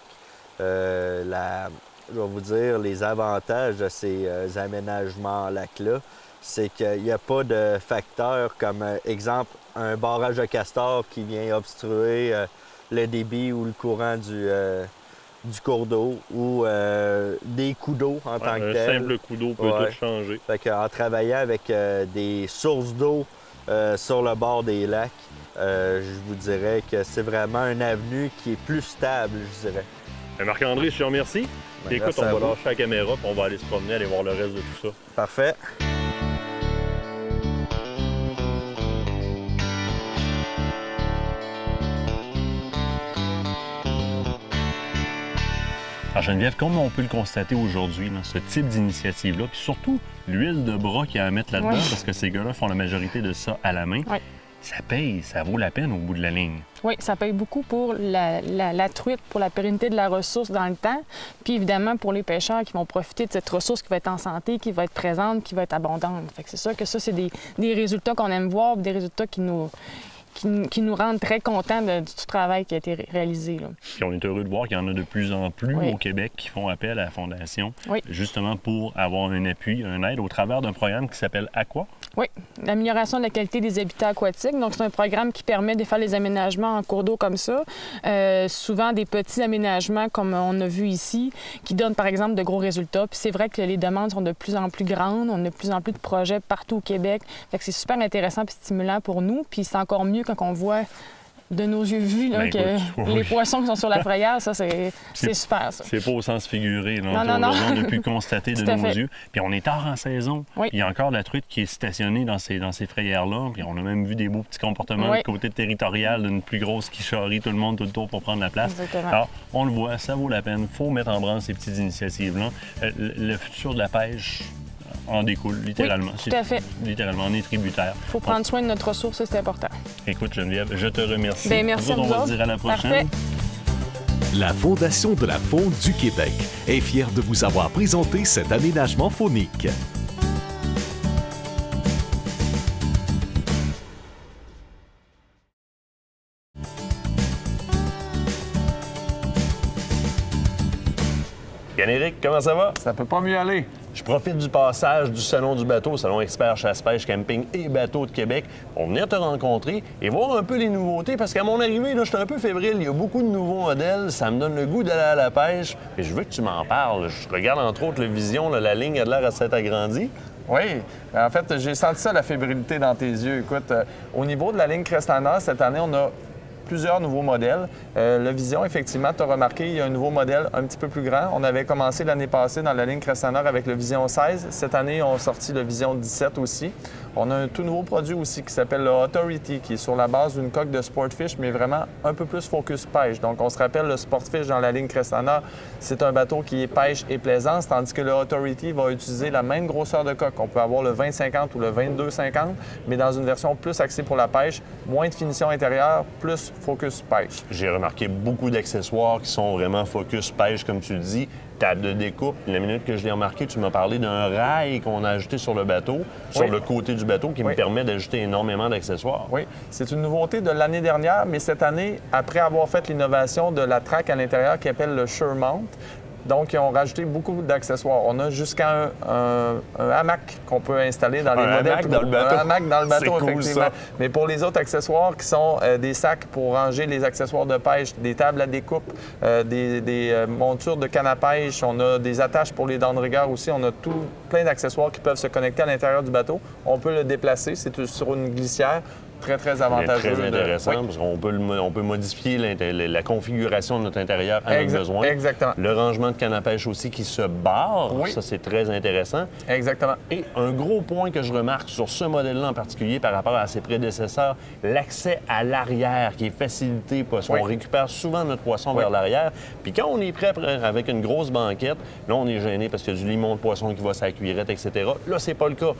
Je vais vous dire, les avantages de ces aménagements en lac-là, c'est qu'il n'y a pas de facteurs comme, exemple, un barrage de castor qui vient obstruer le débit ou le courant du cours d'eau ou des coups d'eau en tant que tel. Un simple coup d'eau peut tout changer. Fait qu'en travaillant avec des sources d'eau sur le bord des lacs, je vous dirais que c'est vraiment une avenue qui est plus stable, je dirais. Marc-André, je te remercie. Écoute, on va lâcher la caméra et on va aller se promener, aller voir le reste de tout ça. Parfait. Alors Geneviève, comme on peut le constater aujourd'hui, ce type d'initiative-là, puis surtout l'huile de bras qu'il y a à mettre là-dedans, parce que ces gars-là font la majorité de ça à la main, ça paye, ça vaut la peine au bout de la ligne. Oui, ça paye beaucoup pour la truite, pour la pérennité de la ressource dans le temps, puis évidemment pour les pêcheurs qui vont profiter de cette ressource qui va être en santé, qui va être présente, qui va être abondante. Fait que c'est sûr que ça, c'est des résultats qu'on aime voir, des résultats qui nous rendent très contents du travail qui a été réalisé. Là. Puis on est heureux de voir qu'il y en a de plus en plus au Québec qui font appel à la Fondation, justement pour avoir un appui, un aide au travers d'un programme qui s'appelle Aqua. Oui, l'amélioration de la qualité des habitats aquatiques. Donc, c'est un programme qui permet de faire les aménagements en cours d'eau comme ça. Souvent des petits aménagements comme on a vu ici, qui donnent par exemple de gros résultats. Puis c'est vrai que les demandes sont de plus en plus grandes. On a de plus en plus de projets partout au Québec. Fait que c'est super intéressant et stimulant pour nous. Puis c'est encore mieux quand on voit de nos yeux vus là, les poissons qui sont sur la frayère, ça, c'est super, ça. C'est pas au sens figuré, là. Non. On a pu constater de nos yeux. Puis on est tard en saison. Oui. Il y a encore de la truite qui est stationnée dans ces frayères-là. Puis on a même vu des beaux petits comportements du côté territorial d'une plus grosse qui charrie tout le monde tout le tour pour prendre la place. Exactement. Alors, on le voit, ça vaut la peine. Il faut mettre en branle ces petites initiatives-là. Le futur de la pêche en découle, littéralement. Oui, tout à fait. Littéralement, on est tributaire. Il faut prendre soin de notre ressource, c'est important. Écoute, Geneviève, je te remercie. Bien, merci on va se dire à la prochaine. Parfait. La Fondation de la faune du Québec est fière de vous avoir présenté cet aménagement faunique. Yann-Éric, comment ça va? Ça peut pas mieux aller. Je profite du passage du Salon du bateau, Salon expert chasse-pêche, camping et bateau de Québec, pour venir te rencontrer et voir un peu les nouveautés. Parce qu'à mon arrivée, là, j'étais un peu fébrile. Il y a beaucoup de nouveaux modèles. Ça me donne le goût d'aller à la pêche. Et je veux que tu m'en parles. Je regarde entre autres le Vision, là, la ligne a l'air à s'être agrandie. Oui, en fait, j'ai senti ça, la fébrilité dans tes yeux. Écoute, au niveau de la ligne Crestana, cette année, on a plusieurs nouveaux modèles. Le Vision, effectivement, tu as remarqué, il y a un nouveau modèle un petit peu plus grand. On avait commencé l'année passée dans la ligne Crestana avec le Vision 16. Cette année, on a sorti le Vision 17 aussi. On a un tout nouveau produit aussi qui s'appelle le Authority, qui est sur la base d'une coque de Sportfish, mais vraiment un peu plus focus pêche. Donc, on se rappelle, le Sportfish dans la ligne Crestana, c'est un bateau qui est pêche et plaisance, tandis que le Authority va utiliser la même grosseur de coque. On peut avoir le 20-50 ou le 22-50, mais dans une version plus axée pour la pêche, moins de finition intérieure, plus focus pêche. J'ai remarqué beaucoup d'accessoires qui sont vraiment focus pêche, comme tu le dis. Table de découpe. La minute que je l'ai remarqué, tu m'as parlé d'un rail qu'on a ajouté sur le bateau, sur le côté du bateau, qui me permet d'ajouter énormément d'accessoires. Oui, c'est une nouveauté de l'année dernière, mais cette année, après avoir fait l'innovation de la traque à l'intérieur qui appelle le SureMount, donc, ils ont rajouté beaucoup d'accessoires. On a jusqu'à un hamac qu'on peut installer dans les modèles. Hamac dans le bateau. Un hamac dans le bateau, cool, effectivement. ça. Mais pour les autres accessoires qui sont des sacs pour ranger les accessoires de pêche, des tables à découpe, des montures de canne à pêche, on a des attaches pour les dents de rigueur aussi. On a plein d'accessoires qui peuvent se connecter à l'intérieur du bateau. On peut le déplacer, c'est sur une glissière. Très, très avantageux. Très intéressant, parce qu'on peut modifier la configuration de notre intérieur à notre besoin. Exactement. Le rangement de canne à pêche aussi qui se barre, oui. Ça, c'est très intéressant. Exactement. Et un gros point que je remarque sur ce modèle-là en particulier par rapport à ses prédécesseurs, l'accès à l'arrière qui est facilité, parce qu'on récupère souvent notre poisson vers l'arrière. Puis quand on est prêt avec une grosse banquette, là, on est gêné parce qu'il y a du limon de poisson qui va sur la cuillerette, etc. Là, c'est pas le cas.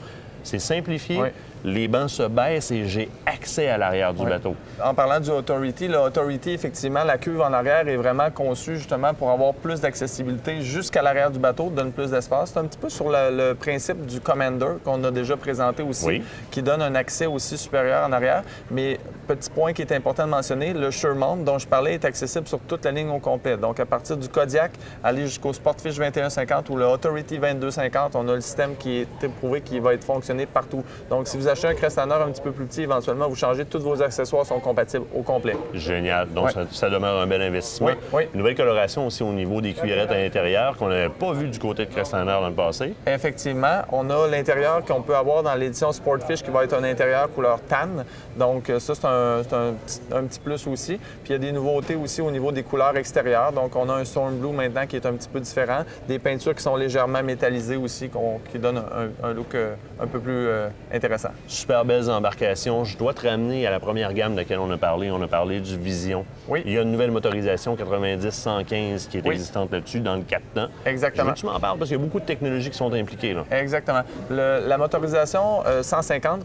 C'est simplifié, les bancs se baissent et j'ai accès à l'arrière du bateau. En parlant du Authority, le Authority, effectivement, la cuve en arrière est vraiment conçue justement pour avoir plus d'accessibilité jusqu'à l'arrière du bateau, donne plus d'espace. C'est un petit peu sur le principe du Commander qu'on a déjà présenté aussi, qui donne un accès aussi supérieur en arrière. Mais petit point qui est important de mentionner, le SureMount dont je parlais est accessible sur toute la ligne au complet. Donc à partir du Kodiak, aller jusqu'au Sportfish 2150 ou le Authority 2250, on a le système qui est éprouvé qui va être fonctionné partout. Donc si vous achetez un Crestana un petit peu plus petit, éventuellement vous changez, tous vos accessoires sont compatibles au complet. Génial. Donc ça demeure un bel investissement. Une nouvelle coloration aussi au niveau des cuillerette à l'intérieur qu'on n'avait pas vu du côté de Crestana dans le passé. Effectivement, on a l'intérieur qu'on peut avoir dans l'édition Sportfish qui va être un intérieur couleur tan. Donc ça, c'est un petit plus aussi. Puis il y a des nouveautés aussi au niveau des couleurs extérieures. Donc on a un Storm Blue maintenant qui est un petit peu différent. Des peintures qui sont légèrement métallisées aussi, qui donnent un look un peu plus intéressant. Super belles embarcations. Je dois te ramener à la première gamme de laquelle on a parlé. On a parlé du Vision. Oui. Il y a une nouvelle motorisation 90-115 qui est existante là-dessus dans le 4 temps. Exactement. Je veux que tu m'en parles parce qu'il y a beaucoup de technologies qui sont impliquées, là. Exactement. La motorisation 150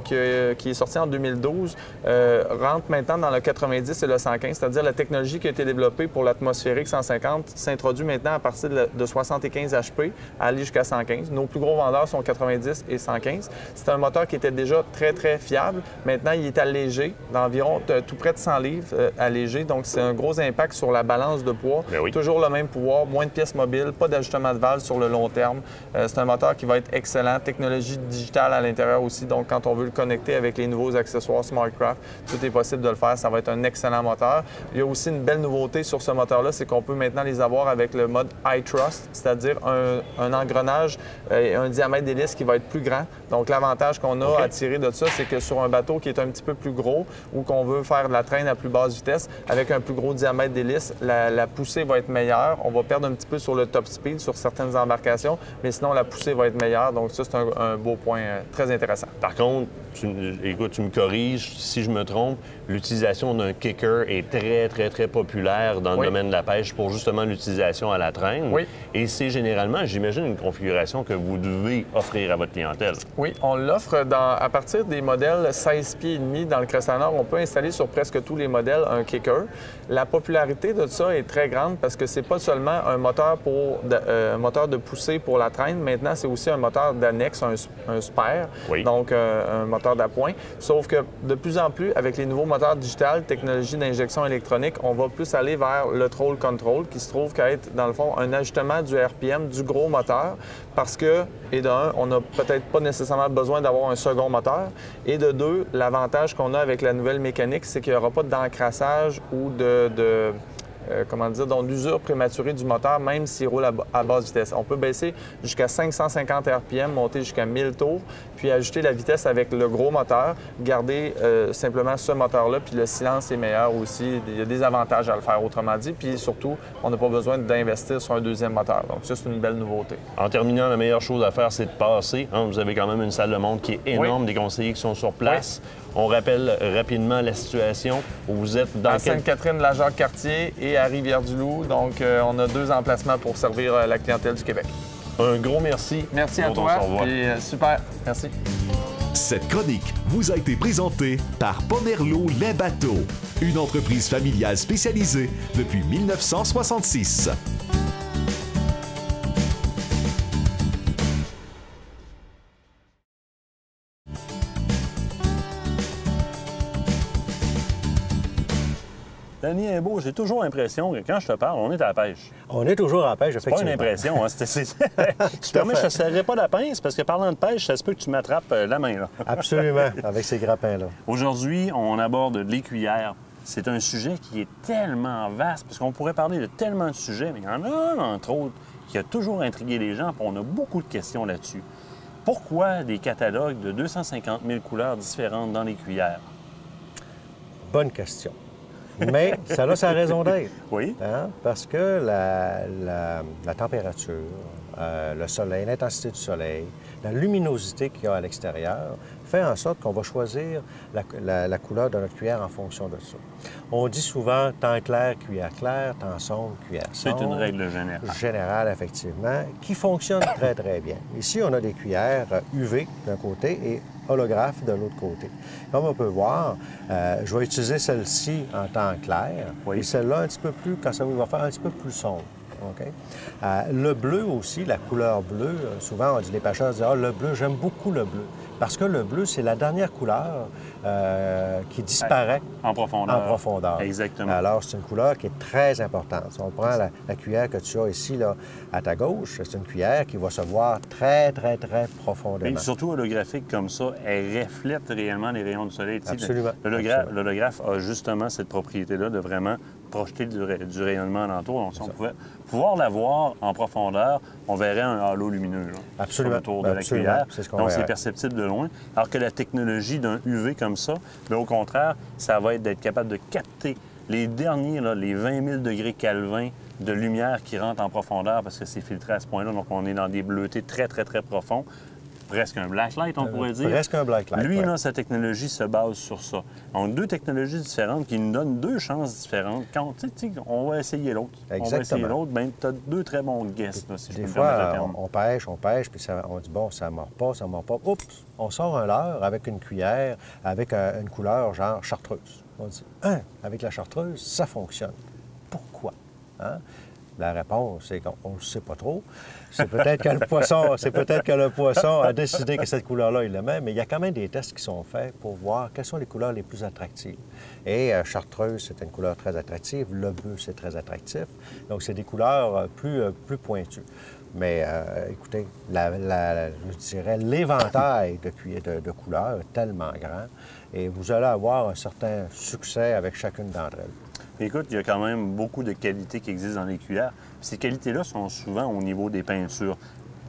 qui est sortie en 2012 rentre maintenant dans le 90 et le 115, c'est-à-dire la technologie qui a été développée pour l'atmosphérique 150 s'introduit maintenant à partir de 75 HP à aller jusqu'à 115. Nos plus gros vendeurs sont 90 et 115. C'est un moteur qui était déjà très, très fiable. Maintenant, il est allégé d'environ tout près de 100 livres allégé. Donc, c'est un gros impact sur la balance de poids. Oui. Toujours le même pouvoir, moins de pièces mobiles, pas d'ajustement de valve sur le long terme. C'est un moteur qui va être excellent. Technologie digitale à l'intérieur aussi. Donc, quand on veut le connecter avec les nouveaux accessoires SmartCraft, tout est possible de le faire. Ça va être un excellent moteur. Il y a aussi une belle nouveauté sur ce moteur-là, c'est qu'on peut maintenant les avoir avec le mode iTrust, c'est-à-dire un engrenage et un diamètre d'hélice qui va être plus grand. Donc, l'avantage qu'on a à tirer de ça, c'est que sur un bateau qui est un petit peu plus gros ou qu'on veut faire de la traîne à plus basse vitesse, avec un plus gros diamètre d'hélice, la poussée va être meilleure. On va perdre un petit peu sur le top speed sur certaines embarcations, mais sinon, la poussée va être meilleure. Donc, ça, c'est un beau point très intéressant. Par contre, écoute, tu me corriges si je me trompe, l'utilisation d'un kicker est très, très, très populaire dans le domaine de la pêche pour justement l'utilisation à la traîne. Oui. Et c'est généralement, j'imagine, une configuration que vous devez offrir à votre clientèle. Oui, on l'offre à partir des modèles 16 pieds et demi dans le Crescent Nord. On peut installer sur presque tous les modèles un kicker. La popularité de ça est très grande parce que c'est pas seulement un moteur de poussée pour la traîne. Maintenant, c'est aussi un moteur d'annexe, un spare, donc un moteur d'appoint. Sauf que de plus en plus, avec les nouveaux moteurs digitales, technologie d'injection électronique, on va plus aller vers le Troll Control, qui se trouve qu'à être, dans le fond, un ajustement du RPM du gros moteur, parce que, et de un, on n'a peut-être pas nécessairement besoin d'avoir un second moteur, et de deux, l'avantage qu'on a avec la nouvelle mécanique, c'est qu'il n'y aura pas d'encrassage ou d'usure prématurée du moteur, même s'il roule à basse vitesse. On peut baisser jusqu'à 550 RPM, monter jusqu'à 1000 tours, puis ajuster la vitesse avec le gros moteur, garder simplement ce moteur-là, puis le silence est meilleur aussi. Il y a des avantages à le faire, autrement dit, puis surtout, on n'a pas besoin d'investir sur un deuxième moteur. Donc ça, c'est une belle nouveauté. En terminant, la meilleure chose à faire, c'est de passer. Vous avez quand même une salle de montre qui est énorme, des conseillers qui sont sur place. On rappelle rapidement la situation où vous êtes dans à Sainte-Catherine, la Jacques-Cartier et à Rivière-du-Loup. Donc, on a 2 emplacements pour servir la clientèle du Québec. Un gros merci. Merci à toi. Et, super. Merci. Cette chronique vous a été présentée par Pomerleau Les Bateaux, une entreprise familiale spécialisée depuis 1966. Danny Imbeau, j'ai toujours l'impression que quand je te parle, on est à la pêche. On est toujours à la pêche, effectivement. C'est pas une impression, hein? Tu permets, je ne te serrerai pas la pince parce que parlant de pêche, ça se peut que tu m'attrapes la main, là. Absolument, avec ces grappins-là. Aujourd'hui, on aborde l'écuyère. C'est un sujet qui est tellement vaste parce qu'on pourrait parler de tellement de sujets, mais il y en a un, entre autres, qui a toujours intrigué les gens, puis on a beaucoup de questions là-dessus. Pourquoi des catalogues de 250 000 couleurs différentes dans l'écuyère? Bonne question. Mais ça a sa raison d'être. Oui. Hein? Parce que la température, le soleil, l'intensité du soleil, la luminosité qu'il y a à l'extérieur fait en sorte qu'on va choisir la couleur de notre cuillère en fonction de ça. On dit souvent temps clair, cuillère claire, temps sombre, cuillère sombre. C'est une règle générale. Générale, effectivement, qui fonctionne très, très bien. Ici, on a des cuillères UV d'un côté et holographe de l'autre côté. Comme on peut voir, je vais utiliser celle-ci en temps clair et celle-là un petit peu plus, quand ça va faire un petit peu plus sombre. Okay? Le bleu aussi, la couleur bleue, souvent on dit, les pêcheurs disent « Ah, le bleu, j'aime beaucoup le bleu ». Parce que le bleu, c'est la dernière couleur qui disparaît en profondeur. Exactement. Alors, c'est une couleur qui est très importante. Si on prend la cuillère que tu as ici, là, à ta gauche, c'est une cuillère qui va se voir très, très, très profondément. Et surtout holographique comme ça, elle reflète réellement les rayons du soleil. Absolument. L'holographe a justement cette propriété-là de vraiment projeter du rayonnement alentour. Donc, si on pouvait pouvoir la voir en profondeur, on verrait un halo lumineux là, absolument, sur le tour de la absolument. cuillère. C'est ce qu'on Donc, verrait. c'est perceptible de loin. Alors que la technologie d'un UV comme ça, bien, au contraire, ça va être d'être capable de capter les derniers, là, les 20 000 degrés Kelvin de lumière qui rentre en profondeur parce que c'est filtré à ce point-là. Donc, on est dans des bleutés très, très, très profonds. Presque un blacklight, on pourrait dire. Presque un blacklight, Lui, ouais. là, sa technologie se base sur ça. Donc, deux technologies différentes qui nous donnent deux chances différentes. Quand on va essayer l'autre. On va essayer l'autre, bien, tu as deux très bons guests, là, si je peux Des me permettre le fois, terme. on pêche, puis on dit, bon, ça ne mord pas, ça ne mord pas. Oups, on sort un leurre avec une cuillère, avec une couleur genre chartreuse. On dit, avec la chartreuse, ça fonctionne. Pourquoi? Hein? La réponse, c'est qu'on ne sait pas trop. C'est peut-être que le poisson a décidé que cette couleur-là, il l'aimait, mais il y a quand même des tests qui sont faits pour voir quelles sont les couleurs les plus attractives. Et chartreuse, c'est une couleur très attractive. Le bleu, c'est très attractif. Donc, c'est des couleurs plus pointues. Mais écoutez, je dirais l'éventail de couleurs est tellement grand et vous allez avoir un certain succès avec chacune d'entre elles. Écoute, il y a quand même beaucoup de qualités qui existent dans les cuillères. Ces qualités-là sont souvent au niveau des peintures.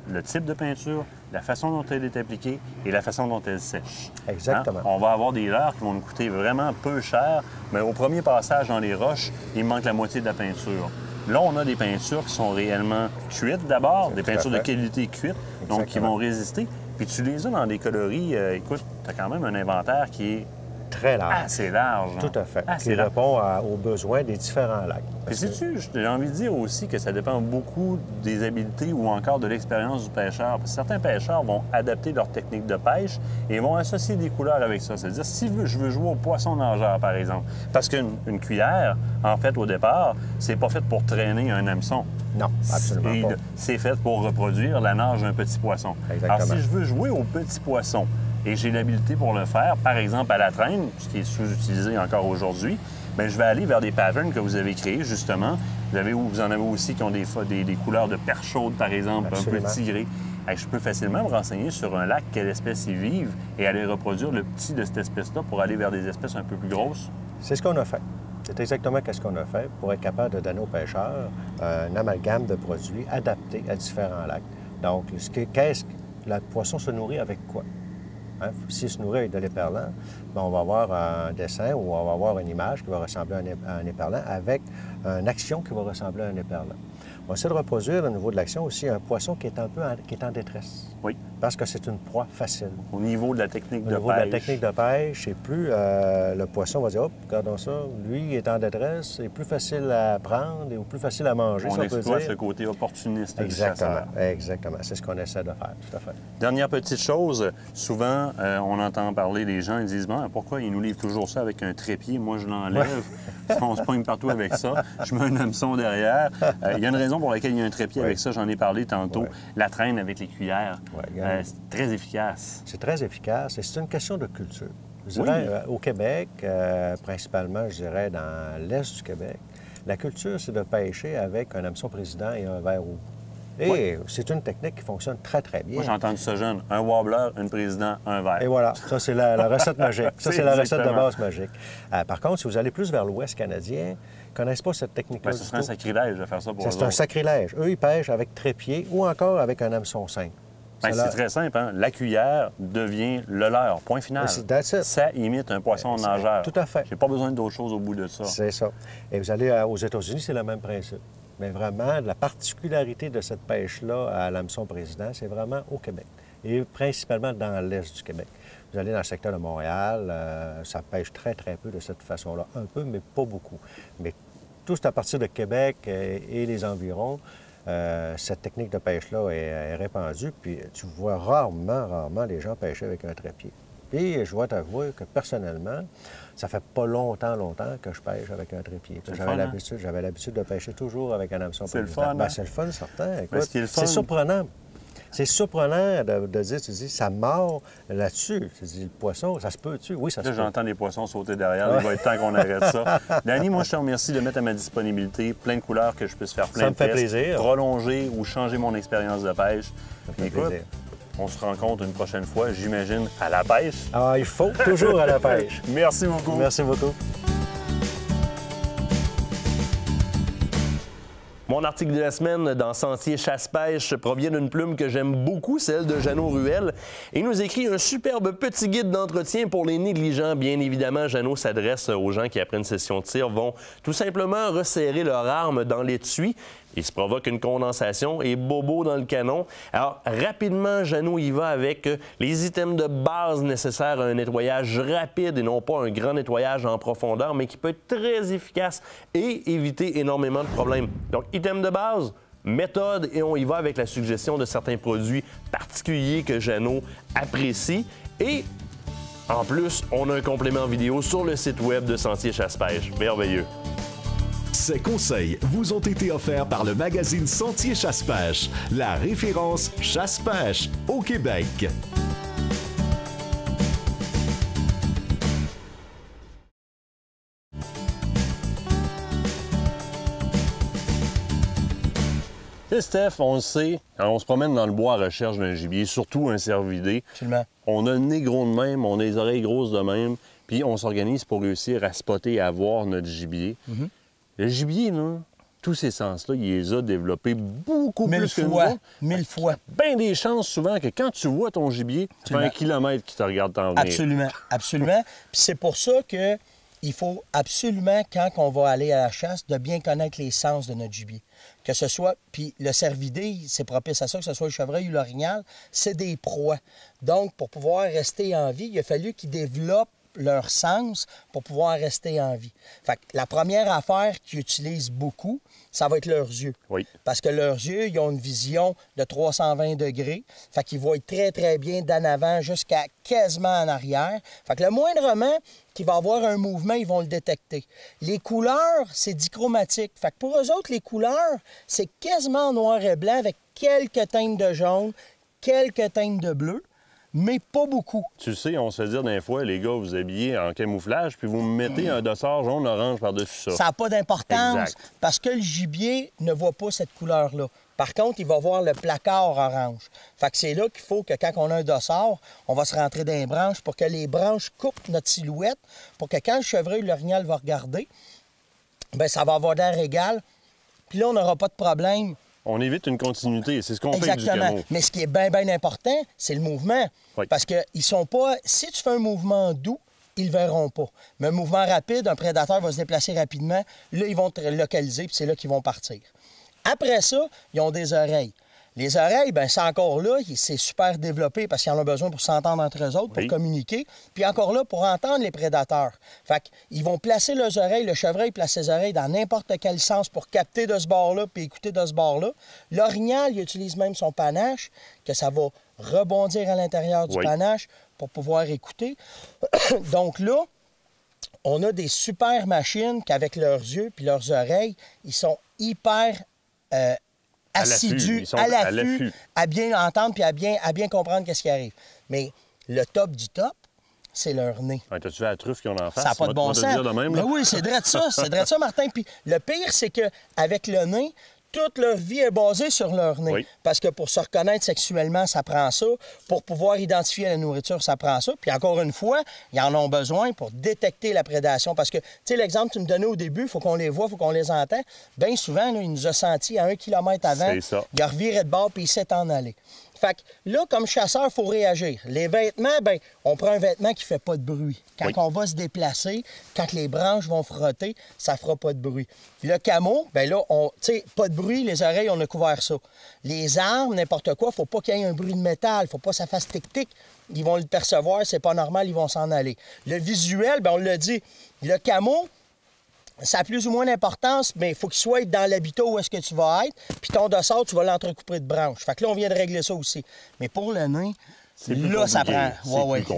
Le type de peinture, la façon dont elle est appliquée et la façon dont elle sèche. Exactement. Hein? On va avoir des leurres qui vont nous coûter vraiment peu cher, mais au premier passage dans les roches, il manque la moitié de la peinture. Là, on a des peintures qui sont réellement cuites d'abord, des peintures de qualité cuite, donc qui vont résister. Puis tu les as dans des coloris, écoute, tu as quand même un inventaire qui est très large. Assez large. Tout à fait. Assez qui large. répond aux besoins des différents lacs. Puis sais-tu, j'ai envie de dire aussi que ça dépend beaucoup des habiletés ou encore de l'expérience du pêcheur. Parce que certains pêcheurs vont adapter leur technique de pêche et vont associer des couleurs avec ça. C'est-à-dire, si je veux jouer au poisson nageur, par exemple, parce qu'une cuillère, en fait, au départ, c'est pas fait pour traîner un hameçon. Non, absolument pas. C'est fait pour reproduire la nage d'un petit poisson. Exactement. Alors, si je veux jouer au petit poisson et j'ai l'habilité pour le faire, par exemple à la traîne, ce qui est sous-utilisé encore aujourd'hui, bien, je vais aller vers des patterns que vous avez créés, justement. Vous en avez aussi qui ont des couleurs de perche chaude, par exemple, absolument. Un peu tigré. Je peux facilement me renseigner sur un lac, quelle espèce y vivent, et aller reproduire le petit de cette espèce-là pour aller vers des espèces un peu plus grosses. C'est ce qu'on a fait. C'est exactement ce qu'on a fait pour être capable de donner aux pêcheurs un amalgame de produits adaptés à différents lacs. Donc, le poisson se nourrit avec quoi? Hein? S'il se nourrit avec de l'éperlant, bien, on va avoir un dessin ou on va avoir une image qui va ressembler à un éperlant avec une action qui va ressembler à un éperlant. On va essayer de reproduire au niveau de l'action aussi un poisson qui est en détresse. Oui. Parce que c'est une proie facile. Au niveau de la technique de pêche. Au niveau de la technique de pêche, c'est plus le poisson va dire, hop, regardons ça, lui il est en détresse, c'est plus facile à prendre et plus facile à manger, on si on peut exploite dire. ce côté opportuniste. Exactement, exactement. C'est ce qu'on essaie de faire, tout à fait. Dernière petite chose, souvent, on entend parler des gens, ils disent, bon, pourquoi ils nous livrent toujours ça avec un trépied? Moi, je l'enlève. On se pogne partout avec ça. Je mets un hameçon derrière. Il y a une raison pour laquelle il y a un trépied avec ça. J'en ai parlé tantôt. La traîne avec les cuillères. C'est très efficace. C'est très efficace et c'est une question de culture. Je dirais, au Québec, principalement, je dirais dans l'est du Québec, la culture, c'est de pêcher avec un hameçon président et un verre rouge. Et c'est une technique qui fonctionne très, très bien. Moi, j'ai entendu ça jeune. Un wobbler, une président, un verre. Et voilà. Ça, c'est la recette magique. Ça, c'est la recette de base magique. Par contre, si vous allez plus vers l'ouest canadien, ils ne connaissent pas cette technique-là. Ce serait un sacrilège de faire ça pour eux. C'est un sacrilège. Eux, ils pêchent avec trépied ou encore avec un hameçon simple. C'est très simple. Hein? La cuillère devient le leurre. Point final. Ça imite un poisson nageur. Tout à fait. J'ai pas besoin d'autre chose au bout de ça. C'est ça. Et vous allez aux États-Unis, c'est le même principe. Mais vraiment, la particularité de cette pêche-là à l'hameçon président, c'est vraiment au Québec. Et principalement dans l'est du Québec. Vous allez dans le secteur de Montréal, ça pêche très, très peu de cette façon-là. Un peu, mais pas beaucoup. Mais tout à partir de Québec et les environs, cette technique de pêche-là est répandue. Puis tu vois rarement les gens pêcher avec un trépied. Puis je dois t'avouer que personnellement, ça fait pas longtemps que je pêche avec un trépied. J'avais l'habitude de pêcher toujours avec un hameçon. C'est le fun, hein? C'est le fun, certain. Écoute, c'est surprenant. C'est surprenant de dire, tu dis, ça mord là-dessus. Tu dis, le poisson, ça se peut-tu? Oui, ça se peut. J'entends les poissons sauter derrière. Il va être temps qu'on arrête ça. Danny, moi, je te remercie de mettre à ma disponibilité plein de couleurs que je puisse faire plein de tests. Ça me fait plaisir. Prolonger ou changer mon expérience de pêche. Ça me fait plaisir. On se rencontre une prochaine fois, j'imagine, à la pêche. Ah, il faut toujours à la pêche. Merci beaucoup. Merci beaucoup. Mon article de la semaine dans Sentier Chasse-Pêche provient d'une plume que j'aime beaucoup, celle de Jeannot Ruel. Il nous écrit un superbe petit guide d'entretien pour les négligents. Bien évidemment, Jeannot s'adresse aux gens qui, après une session de tir, vont tout simplement resserrer leur arme dans l'étui. Il se provoque une condensation et bobo dans le canon. Alors, rapidement, Jeannot y va avec les items de base nécessaires à un nettoyage rapide et non pas un grand nettoyage en profondeur, mais qui peut être très efficace et éviter énormément de problèmes. Donc, items de base, méthode, et on y va avec la suggestion de certains produits particuliers que Jeannot apprécie. Et en plus, on a un complément vidéo sur le site web de Sentier Chasse-Pêche. Merveilleux. Ces conseils vous ont été offerts par le magazine Sentier Chasse-Pêche, la référence chasse-pêche au Québec. Tu sais, Steph, on le sait, quand on se promène dans le bois à recherche d'un gibier, surtout un cervidé, Absolument. On a le nez gros de même, on a les oreilles grosses de même, puis on s'organise pour réussir à spotter et à voir notre gibier. Le gibier, là, tous ces sens-là, il les a développés beaucoup plus que nous. 1000 fois. Bien des chances souvent que quand tu vois ton gibier, tu fais 1 kilomètre qui te regarde t'en venir. Absolument, absolument. Puis c'est pour ça que il faut absolument, quand on va aller à la chasse, de bien connaître les sens de notre gibier. Que ce soit, puis le cervidé, c'est propice à ça, que ce soit le chevreuil ou l'orignal, c'est des proies. Donc, pour pouvoir rester en vie, il a fallu qu'ils développent leur sens pour pouvoir rester en vie. Fait que la première affaire qu'ils utilisent beaucoup, ça va être leurs yeux. Oui. Parce que leurs yeux, ils ont une vision de 320 degrés. Fait qu'ils voient très, très bien d'en avant jusqu'à quasiment en arrière. Fait que le moindrement qu'il va avoir un mouvement, ils vont le détecter. Les couleurs, c'est dichromatique. Fait que pour eux autres, les couleurs, c'est quasiment noir et blanc avec quelques teintes de jaune, quelques teintes de bleu, mais pas beaucoup. Tu sais, on se fait dire des fois, les gars, vous habillez en camouflage, puis vous me mettez un dossard jaune-orange par-dessus ça. Ça n'a pas d'importance Exact. parce que le gibier ne voit pas cette couleur-là. Par contre, il va voir le placard orange. Fait que c'est là qu'il faut que quand on a un dossard, on va se rentrer dans les branches pour que les branches coupent notre silhouette, pour que quand le chevreuil ou l'orignal va regarder, bien, ça va avoir d'air égal. Puis là, on n'aura pas de problème. On évite une continuité, c'est ce qu'on fait du Exactement. camo. Mais ce qui est bien, bien important, c'est le mouvement. Oui. Parce qu'ils sont pas... Si tu fais un mouvement doux, ils le verront pas. Mais un mouvement rapide, un prédateur va se déplacer rapidement. Là, ils vont te localiser, puis c'est là qu'ils vont partir. Après ça, ils ont des oreilles. Les oreilles, bien, c'est encore là, c'est super développé parce qu'ils en ont besoin pour s'entendre entre eux autres, pour communiquer. Puis encore là, pour entendre les prédateurs. Fait qu'ils vont placer leurs oreilles, le chevreuil place ses oreilles dans n'importe quel sens pour capter de ce bord-là puis écouter de ce bord-là. L'orignal, il utilise même son panache, que ça va rebondir à l'intérieur du panache pour pouvoir écouter. Donc là, on a des super machines qu'avec leurs yeux puis leurs oreilles, ils sont hyper... assidus, à l'affût, à bien entendre puis à bien comprendre qu'est-ce qui arrive. Mais le top du top, c'est leur nez. Ouais, t'as-tu vu la truffe qu'ils ont en face? Ça n'a pas de bon sens. Mais oui, c'est vrai de ça, Martin. Puis le pire, c'est qu'avec le nez, toute leur vie est basée sur leur nez. Oui. Parce que pour se reconnaître sexuellement, ça prend ça. Pour pouvoir identifier la nourriture, ça prend ça. Puis encore une fois, ils en ont besoin pour détecter la prédation. Parce que, tu sais, l'exemple que tu me donnais au début, il faut qu'on les voit, il faut qu'on les entende. Bien souvent, là, il nous a sentis à 1 kilomètre avant. C'est ça. Il a reviré de bord puis il s'est en allé. Fait que là, comme chasseur, il faut réagir. Les vêtements, bien, on prend un vêtement qui ne fait pas de bruit. Quand on va se déplacer, quand les branches vont frotter, ça ne fera pas de bruit. Le camo, bien là, tu sais, pas de bruit, les oreilles, on a couvert ça. Les armes, n'importe quoi, il ne faut pas qu'il y ait un bruit de métal, il ne faut pas que ça fasse tic-tic. Ils vont le percevoir, c'est pas normal, ils vont s'en aller. Le visuel, bien, on l'a dit, le camo, ça a plus ou moins d'importance, mais il faut qu'il soit dans l'habitat où est-ce que tu vas être. Puis ton dossard, tu vas l'entrecouper de branches. Fait que là, on vient de régler ça aussi. Mais pour le nain, là, ça prend.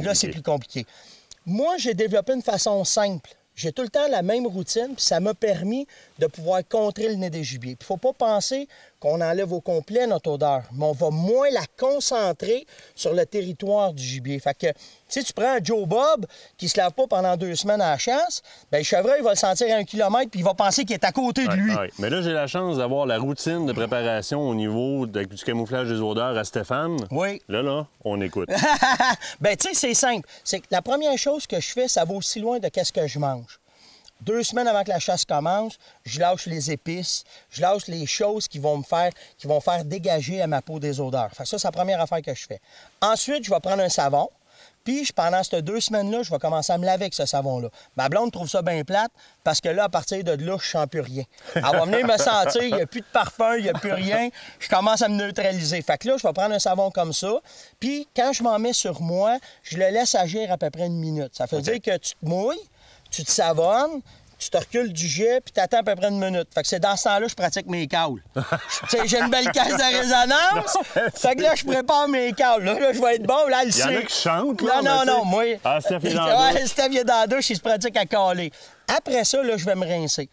Là, c'est plus compliqué. Moi, j'ai développé une façon simple. J'ai tout le temps la même routine, puis ça m'a permis de pouvoir contrer le nez des gibiers. Puis il ne faut pas penser qu'on enlève au complet notre odeur, mais on va moins la concentrer sur le territoire du gibier. Fait que, si tu prends un Joe Bob qui ne se lave pas pendant 2 semaines à la chasse, bien, le chevreuil va le sentir à 1 kilomètre, puis il va penser qu'il est à côté de lui. Mais là, j'ai la chance d'avoir la routine de préparation au niveau du camouflage des odeurs à Stéphane. Oui. Là, on écoute. Bien, tu sais, c'est simple. C'est que la première chose que je fais, ça va aussi loin de qu'est-ce que je mange. 2 semaines avant que la chasse commence, je lâche les épices, je lâche les choses qui vont faire dégager à ma peau des odeurs. Fait que ça, c'est la première affaire que je fais. Ensuite, je vais prendre un savon. Puis, pendant ces 2 semaines-là, je vais commencer à me laver avec ce savon-là. Ma blonde trouve ça bien plate parce que là, à partir de là, je sens plus rien. Elle va venir me sentir, il n'y a plus de parfum, il n'y a plus rien. Je commence à me neutraliser. Fait que là, je vais prendre un savon comme ça. Puis, quand je m'en mets sur moi, je le laisse agir à peu près 1 minute. Ça veut dire que tu te mouilles, tu te savonnes, tu te recules du jet, puis tu attends à peu près 1 minute. Fait que c'est dans ce temps-là que je pratique mes caules. J'ai une belle caisse de résonance. Fait que là, je prépare mes caules. Là, je vais être bon. Là, il y en a qui chantent, là. Non, moi. Ah, Steph est dans la douche. Ouais, Steph est dans la douche, il se pratique à caler. Après ça, là, je vais me rincer.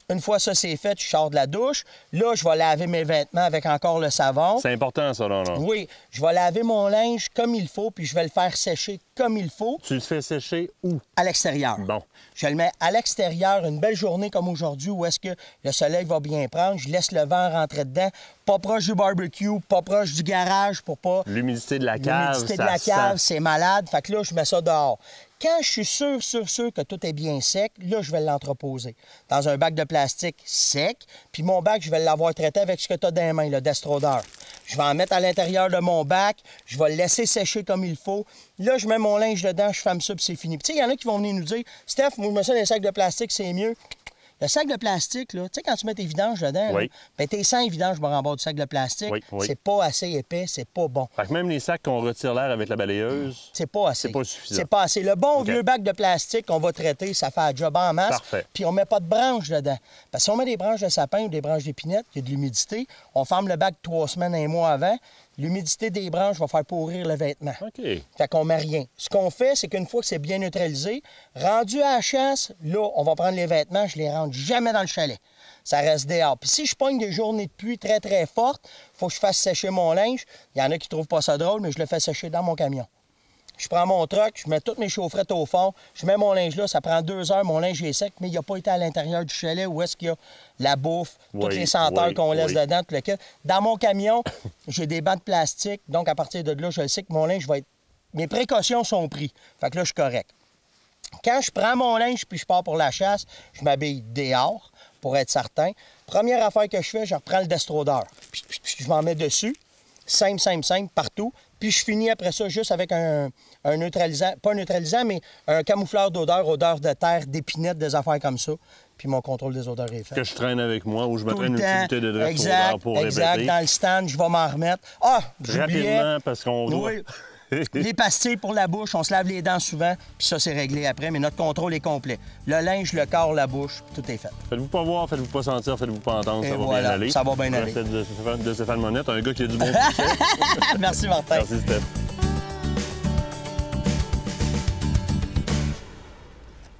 Une fois ça c'est fait, je sors de la douche. Là, je vais laver mes vêtements avec encore le savon. C'est important, ça, là. Oui. Je vais laver mon linge comme il faut, puis je vais le faire sécher comme il faut. Tu le fais sécher où? À l'extérieur. Bon. Je le mets à l'extérieur, une belle journée comme aujourd'hui où est-ce que le soleil va bien prendre. Je laisse le vent rentrer dedans. Pas proche du barbecue, pas proche du garage pour pas... L'humidité de la cave, L'humidité de la cave, c'est malade. Fait que là, je mets ça dehors. Quand je suis sûr que tout est bien sec, là, je vais l'entreposer dans un bac de plastique sec. Puis mon bac, je vais l'avoir traité avec ce que tu as dans les mains, le Destrodeur. Je vais en mettre à l'intérieur de mon bac. Je vais le laisser sécher comme il faut. Là, je mets mon linge dedans, je ferme ça, puis c'est fini. Puis tu sais, il y en a qui vont venir nous dire « Steph, moi, je mets ça dans les sacs de plastique, c'est mieux. » Le sac de plastique, là, tu sais, quand tu mets tes vidanges dedans, oui. Bien, tes 100 vidanges en bas du sac de plastique, oui. c'est pas assez épais, c'est pas bon. Fait que même les sacs qu'on retire l'air avec la balayeuse, c'est pas assez. C'est pas suffisant. C'est pas assez. Le bon vieux bac de plastique qu'on va traiter, ça fait un job en masse. Parfait. Puis on met pas de branches dedans. Parce que si on met des branches de sapin ou des branches d'épinette, il y a de l'humidité, on ferme le bac 3 semaines, 1 mois avant. L'humidité des branches va faire pourrir le vêtement. OK. Fait qu'on met rien. Ce qu'on fait, c'est qu'une fois que c'est bien neutralisé, rendu à la chasse, là, on va prendre les vêtements, je les rentre jamais dans le chalet. Ça reste dehors. Puis si je pogne des journées de pluie très, très fortes, il faut que je fasse sécher mon linge. Il y en a qui trouvent pas ça drôle, mais je le fais sécher dans mon camion. Je prends mon truck, je mets toutes mes chaufferettes au fond, je mets mon linge là, ça prend 2 heures, mon linge est sec, mais il n'a pas été à l'intérieur du chalet où est-ce qu'il y a la bouffe, toutes les senteurs qu'on laisse dedans, tout lequel. Dans mon camion, j'ai des bancs de plastique, donc à partir de là, je sais que mon linge va être... Mes précautions sont prises, fait que là, je suis correct. Quand je prends mon linge puis je pars pour la chasse, je m'habille dehors pour être certain. Première affaire que je fais, je reprends le Destrodeur, puis je m'en mets dessus, simple, partout. Puis je finis après ça juste avec un neutralisant, pas un neutralisant, mais un camoufleur d'odeur, odeur de terre, d'épinette, des affaires comme ça. Puis mon contrôle des odeurs est fait. Que je traîne avec moi ou je mettrai une temps. utilité de Exact, pour exact. répéter. Dans le stand, je vais m'en remettre. Ah, j'oubliais. Rapidement, parce qu'on doit... Oui. Les pastilles pour la bouche, on se lave les dents souvent, puis ça, c'est réglé après, mais notre contrôle est complet. Le linge, le corps, la bouche, tout est fait. Faites-vous pas voir, faites-vous pas sentir, faites-vous pas entendre, Et ça va voilà, bien aller. ça va bien aller. Recette de Stéphane Monette, un gars qui a du bon succès. Merci, Martin. Merci, Steph.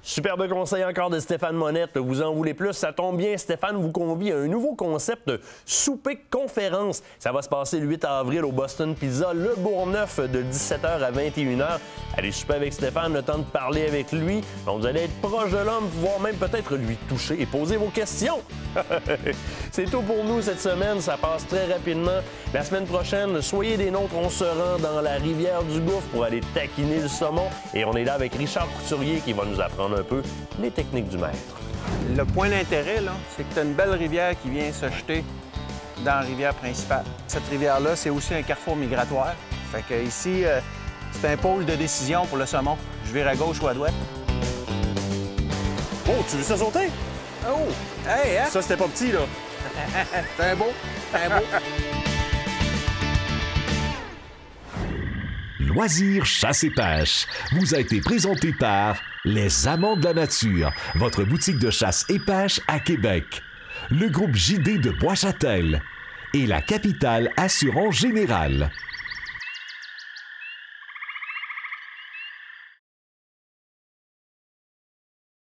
Superbe conseil encore de Stéphane Monette. Vous en voulez plus? Ça tombe bien, Stéphane vous convie à un nouveau concept de souper-conférence. Ça va se passer le 8 avril au Boston Pizza, Le Bourgneuf, de 17h à 21h. Allez souper avec Stéphane, le temps de parler avec lui. Donc, vous allez être proche de l'homme, voire même peut-être lui toucher et poser vos questions. C'est tout pour nous cette semaine. Ça passe très rapidement. La semaine prochaine, soyez des nôtres. On se rend dans la rivière du Gouffre pour aller taquiner le saumon. Et on est là avec Richard Couturier qui va nous apprendre un peu les techniques du maître. Le point d'intérêt, là, c'est que tu as une belle rivière qui vient se jeter dans la rivière principale. Cette rivière-là, c'est aussi un carrefour migratoire. Fait que ici, c'est un pôle de décision pour le saumon. Je vire à gauche ou à droite. Oh, tu veux ça sauter? Oh! Hey, hein? Ça, c'était pas petit, là. C'est un beau. C'est un beau. Loisirs Chasse et Pêche vous a été présenté par Les Amants de la Nature, votre boutique de chasse et pêche à Québec, le groupe JD de Bois-Châtel et la Capitale Assurance Générale.